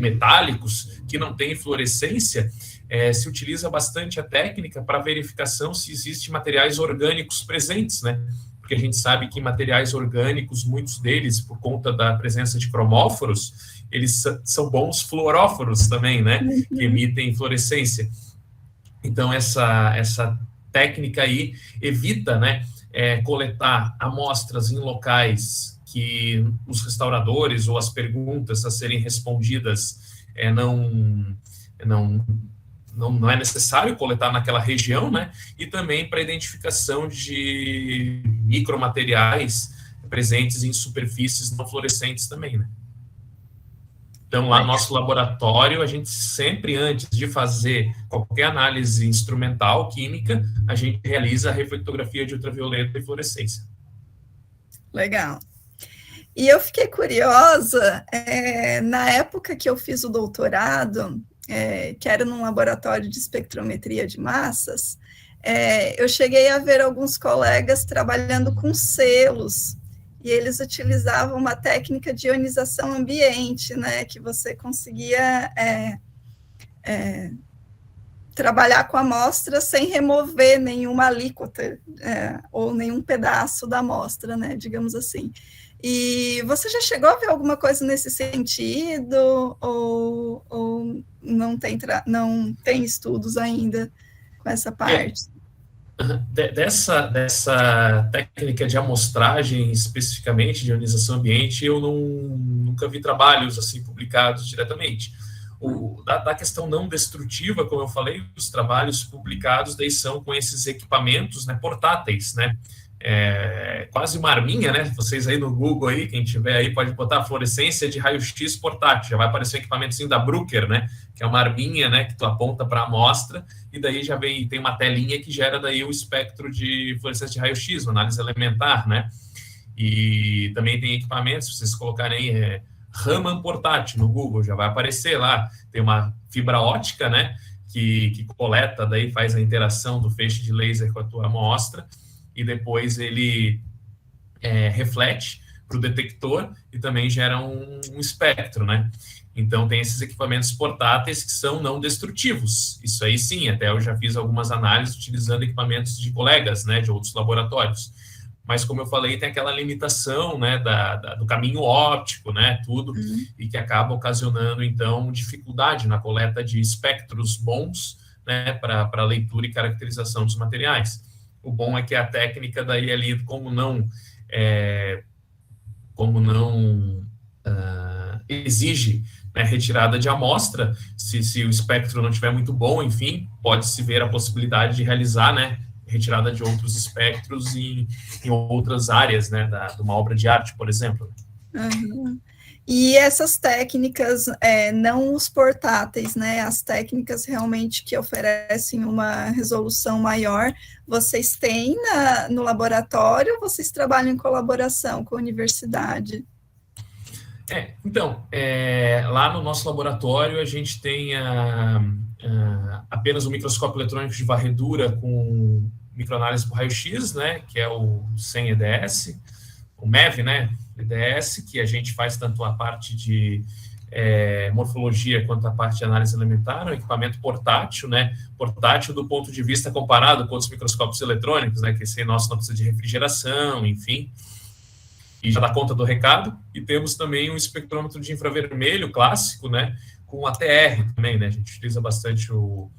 [SPEAKER 2] metálicos que não têm fluorescência, se utiliza bastante a técnica para verificação se existem materiais orgânicos presentes, né? Porque a gente sabe que materiais orgânicos, muitos deles, por conta da presença de cromóforos, eles são bons fluoróforos também, né? Que emitem fluorescência. Então, essa técnica aí evita, né, coletar amostras em locais que os restauradores ou as perguntas a serem respondidas não é necessário coletar naquela região, né? E também para identificação de micromateriais presentes em superfícies não fluorescentes também, né? Então, lá no nosso laboratório, a gente sempre, antes de fazer qualquer análise instrumental, química, a gente realiza a reflectografia de ultravioleta e fluorescência.
[SPEAKER 1] Legal. E eu fiquei curiosa, na época que eu fiz o doutorado, que era num laboratório de espectrometria de massas, eu cheguei a ver alguns colegas trabalhando com selos, e eles utilizavam uma técnica de ionização ambiente, né, que você conseguia trabalhar com a amostra sem remover nenhuma alíquota ou nenhum pedaço da amostra, né, digamos assim. E você já chegou a ver alguma coisa nesse sentido, ou não tem estudos ainda com essa parte?
[SPEAKER 2] Dessa técnica de amostragem, especificamente de ionização ambiente, eu nunca vi trabalhos assim publicados diretamente. Da questão não destrutiva, como eu falei, os trabalhos publicados daí são com esses equipamentos, né, portáteis, né? Quase uma arminha, né? Vocês aí no Google, aí, quem tiver aí, pode botar fluorescência de raio-x portátil, já vai aparecer um equipamentozinho da Bruker, né? Que é uma arminha, né? Que tu aponta para a amostra, e daí já tem uma telinha que gera daí o espectro de fluorescência de raio-x, uma análise elementar, né? E também tem equipamentos, se vocês colocarem Raman portátil no Google, já vai aparecer lá, tem uma fibra ótica, né? Que coleta, daí faz a interação do feixe de laser com a tua amostra, e depois ele reflete para o detector e também gera um espectro, né? Então, tem esses equipamentos portáteis que são não destrutivos. Isso aí, sim, até eu já fiz algumas análises utilizando equipamentos de colegas, né, de outros laboratórios. Mas, como eu falei, tem aquela limitação, né, do caminho óptico, né, tudo, e que acaba ocasionando, então, dificuldade na coleta de espectros bons, né, para leitura e caracterização dos materiais. O bom é que a técnica daí ali, como não exige, né, retirada de amostra, se o espectro não estiver muito bom, enfim, pode-se ver a possibilidade de realizar, né, retirada de outros espectros em outras áreas, né, de uma obra de arte, por exemplo.
[SPEAKER 1] Uhum. E essas técnicas, não os portáteis, né, as técnicas realmente que oferecem uma resolução maior, vocês têm no laboratório ou vocês trabalham em colaboração com a universidade?
[SPEAKER 2] Então, lá no nosso laboratório a gente tem apenas um microscópio eletrônico de varredura com microanálise por raio-x, né, que é o 100 EDS, o MEV, né, EDS, que a gente faz tanto a parte de morfologia quanto a parte de análise elementar, um equipamento portátil, né, portátil do ponto de vista comparado com outros microscópios eletrônicos, né, que esse nosso não precisa de refrigeração, enfim, e já dá conta do recado. E temos também um espectrômetro de infravermelho clássico, né, com ATR também, né, a gente utiliza bastante o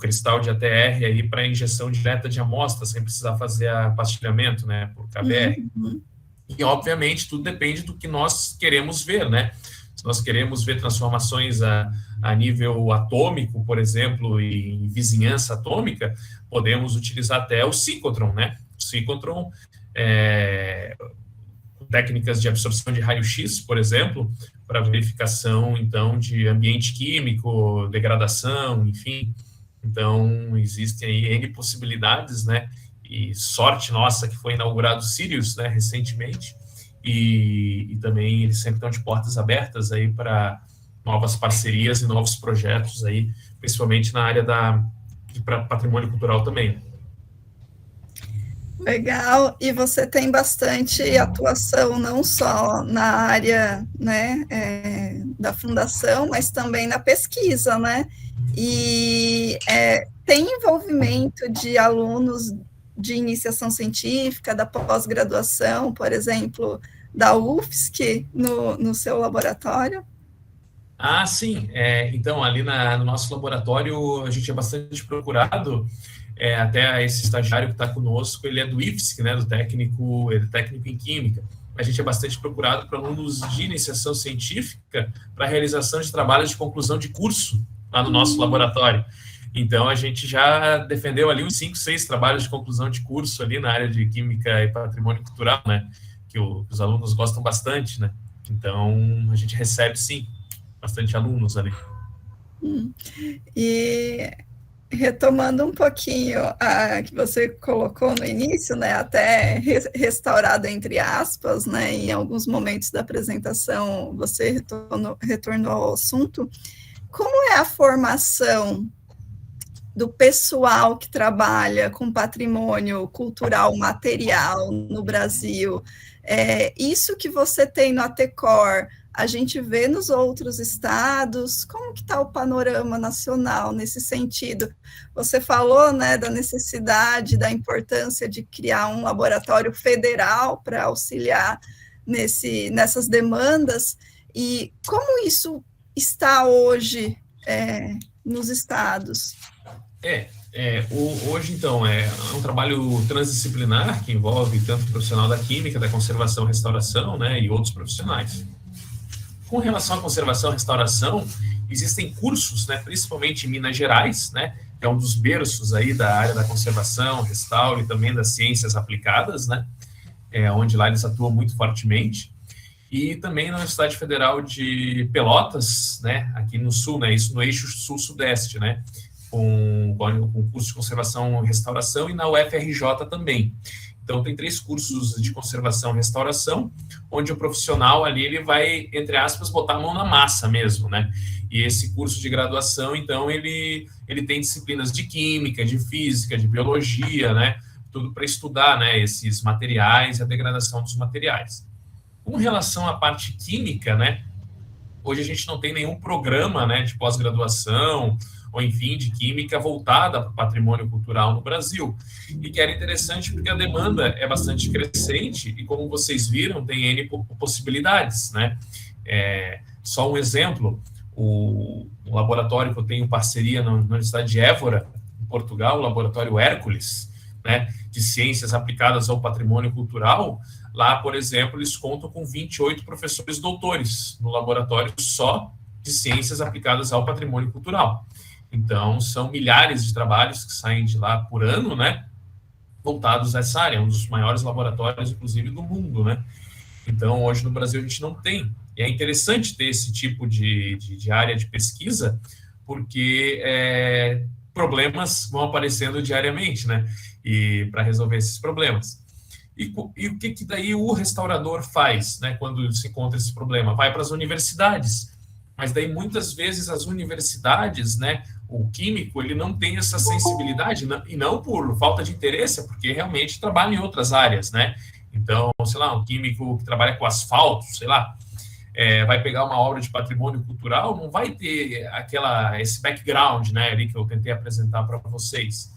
[SPEAKER 2] cristal de ATR aí para injeção direta de amostra, sem precisar fazer pastilhamento, né, por KBR. E, obviamente, tudo depende do que nós queremos ver, né? se nós queremos ver transformações a nível atômico, por exemplo, e em vizinhança atômica, podemos utilizar até o síncrotron, né? O síncrotron, técnicas de absorção de raio-x, por exemplo, para verificação, então, de ambiente químico, degradação, enfim. Então, existem aí N possibilidades, né? E sorte nossa que foi inaugurado o Sirius, né, recentemente, e também eles sempre estão de portas abertas aí para novas parcerias e novos projetos aí, principalmente na área de patrimônio cultural também.
[SPEAKER 1] Legal, e você tem bastante atuação não só na área, né, da fundação, mas também na pesquisa, né? E tem envolvimento de alunos de iniciação científica, da pós-graduação, por exemplo, da UFSC, no seu laboratório?
[SPEAKER 2] Ah, sim. Então, ali no nosso laboratório, a gente é bastante procurado. Até esse estagiário que está conosco, ele é do IFSC, né, ele é técnico em Química. A gente é bastante procurado para alunos de iniciação científica para a realização de trabalhos de conclusão de curso lá no nosso laboratório. Então, a gente já defendeu ali uns 5, 6 trabalhos de conclusão de curso ali na área de Química e Patrimônio Cultural, né, que os alunos gostam bastante, né. Então, a gente recebe, sim, bastante alunos ali.
[SPEAKER 1] E retomando um pouquinho a que você colocou no início, né, até restaurado entre aspas, né, em alguns momentos da apresentação você retornou ao assunto, como é a formação do pessoal que trabalha com patrimônio cultural material no Brasil? Isso que você tem no ATECOR, a gente vê nos outros estados? Como que está o panorama nacional nesse sentido? Você falou, né, da necessidade, da importância de criar um laboratório federal para auxiliar nessas demandas, e como isso está hoje nos estados?
[SPEAKER 2] Hoje, então, é um trabalho transdisciplinar que envolve tanto o profissional da química, da conservação, restauração, né, e outros profissionais. Com relação à conservação e restauração, existem cursos, né, principalmente em Minas Gerais, né, que é um dos berços aí da área da conservação, restauro e também das ciências aplicadas, né, onde lá eles atuam muito fortemente. E também na Universidade Federal de Pelotas, né, aqui no sul, né, isso no eixo sul-sudeste, né, com curso de conservação e restauração, e na UFRJ também. Então, tem 3 cursos de conservação e restauração, onde o profissional ali, ele vai, entre aspas, botar a mão na massa mesmo, né? E esse curso de graduação, então, ele tem disciplinas de química, de física, de biologia, né? Tudo para estudar, né, esses materiais e a degradação dos materiais. Com relação à parte química, né, hoje a gente não tem nenhum programa, né, de pós-graduação, ou enfim, de química voltada para o patrimônio cultural no Brasil. E que era interessante porque a demanda é bastante crescente e, como vocês viram, tem N possibilidades, né? Só um exemplo, o laboratório que eu tenho parceria na Universidade de Évora, em Portugal, o laboratório Hércules, né, de ciências aplicadas ao patrimônio cultural, lá, por exemplo, eles contam com 28 professores doutores no laboratório só de ciências aplicadas ao patrimônio cultural. Então, são milhares de trabalhos que saem de lá por ano, né, voltados a essa área, um dos maiores laboratórios, inclusive, do mundo, né. Então, hoje no Brasil a gente não tem. E é interessante ter esse tipo de área de pesquisa, porque problemas vão aparecendo diariamente, né, e para resolver esses problemas. E o que daí o restaurador faz, né, quando se encontra esse problema? Vai para as universidades. Mas daí, muitas vezes, as universidades, né, o químico, ele não tem essa sensibilidade, e não por falta de interesse, é porque realmente trabalha em outras áreas, né? Então, sei lá, um químico que trabalha com asfalto, sei lá, vai pegar uma obra de patrimônio cultural, não vai ter esse background, né, ali que eu tentei apresentar para vocês.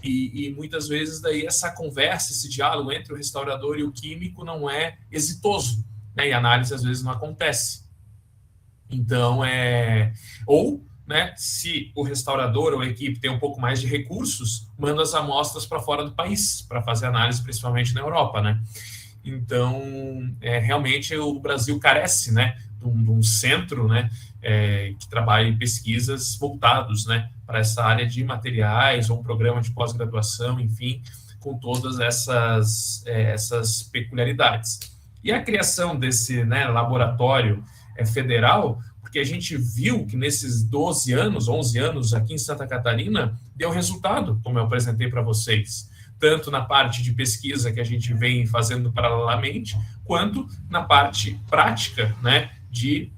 [SPEAKER 2] E muitas vezes, daí, essa conversa, esse diálogo entre o restaurador e o químico não é exitoso, né, e a análise, às vezes, não acontece. Então, ou, né, se o restaurador ou a equipe tem um pouco mais de recursos, manda as amostras para fora do país, para fazer análise, principalmente na Europa, né? Então, realmente, o Brasil carece, né, um centro, né, que trabalhe pesquisas voltados, né, para essa área de materiais, ou um programa de pós-graduação, enfim, com todas essas peculiaridades. E a criação desse, né, laboratório federal, porque a gente viu que nesses 12 anos, 11 anos aqui em Santa Catarina, deu resultado, como eu apresentei para vocês, tanto na parte de pesquisa que a gente vem fazendo paralelamente, quanto na parte prática, né, de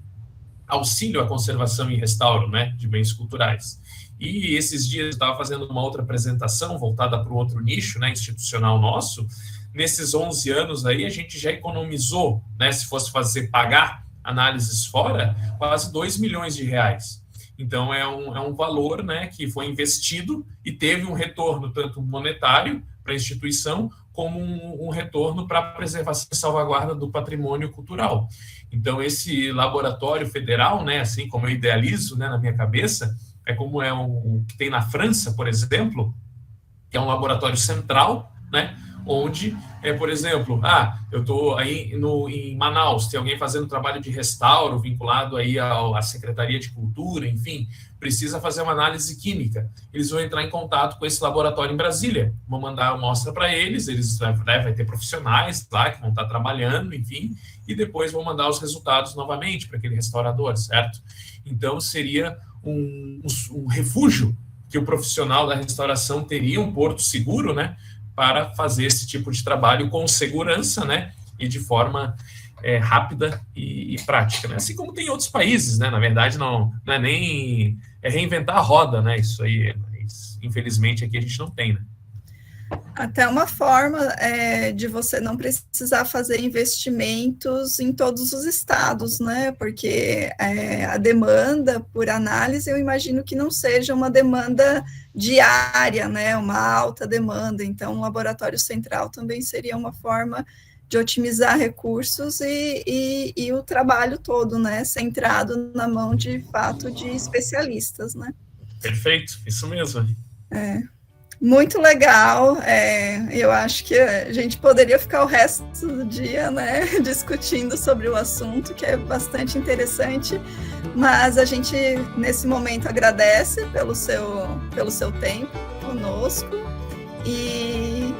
[SPEAKER 2] auxílio à conservação e restauro, né, de bens culturais. E esses dias eu estava fazendo uma outra apresentação voltada para o outro nicho, né, institucional nosso. Nesses 11 anos aí, a gente já economizou, né, se fosse pagar análises fora, quase 2 milhões de reais. Então, é um valor, né, que foi investido e teve um retorno tanto monetário para a instituição, como um retorno para a preservação e salvaguarda do patrimônio cultural. Então, esse laboratório federal, né, assim como eu idealizo, né, na minha cabeça, é como o que tem na França, por exemplo, que é um laboratório central, né, onde, por exemplo, eu estou aí em Manaus, tem alguém fazendo trabalho de restauro vinculado aí à Secretaria de Cultura, enfim, precisa fazer uma análise química. Eles vão entrar em contato com esse laboratório em Brasília, vão mandar a amostra para eles vai ter profissionais lá que vão estar trabalhando, enfim, e depois vão mandar os resultados novamente para aquele restaurador, certo? Então, seria um refúgio que o profissional da restauração teria, um porto seguro, né, para fazer esse tipo de trabalho com segurança, né, e de forma rápida e prática, né? Assim como tem em outros países, né? Na verdade, não é nem reinventar a roda, né? Isso aí, infelizmente, aqui a gente não tem, né?
[SPEAKER 1] Até uma forma de você não precisar fazer investimentos em todos os estados, né? Porque a demanda por análise, eu imagino que não seja uma demanda diária, né? Uma alta demanda. Então, um laboratório central também seria uma forma de otimizar recursos e o trabalho todo, né? Centrado na mão, de fato, de especialistas, né?
[SPEAKER 2] Perfeito, isso mesmo.
[SPEAKER 1] Muito legal, eu acho que a gente poderia ficar o resto do dia, né, discutindo sobre o assunto, que é bastante interessante, mas a gente, nesse momento, agradece pelo seu tempo conosco e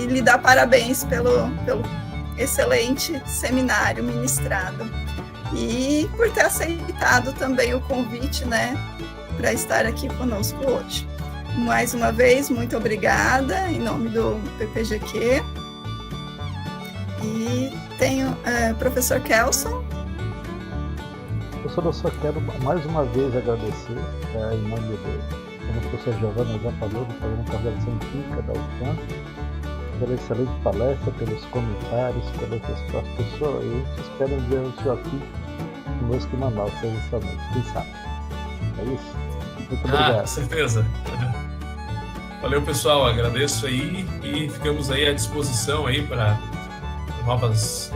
[SPEAKER 1] lhe dá parabéns pelo excelente seminário ministrado e por ter aceitado também o convite, né, para estar aqui conosco hoje. Mais uma vez, muito obrigada, em nome do PPGQ. E tenho professor Kelson.
[SPEAKER 3] Professor, eu só quero mais uma vez agradecer, em nome como a professora Giovana já falou, do programa de Pós-Graduação Empírica da UFAM, pela excelente palestra, pelos comentários, pelas respostas. Professor, eu espero um dia o senhor aqui conosco em Manaus, presencialmente, quem sabe. É isso? Muito obrigado.
[SPEAKER 2] Com certeza. Valeu, pessoal, agradeço aí e ficamos aí à disposição aí para novas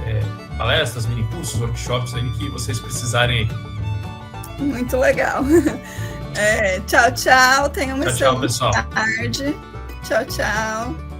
[SPEAKER 2] palestras, minicursos, workshops aí que vocês precisarem.
[SPEAKER 1] Muito legal. Tchau, tchau. Tenham uma excelente tarde. Tchau, tchau.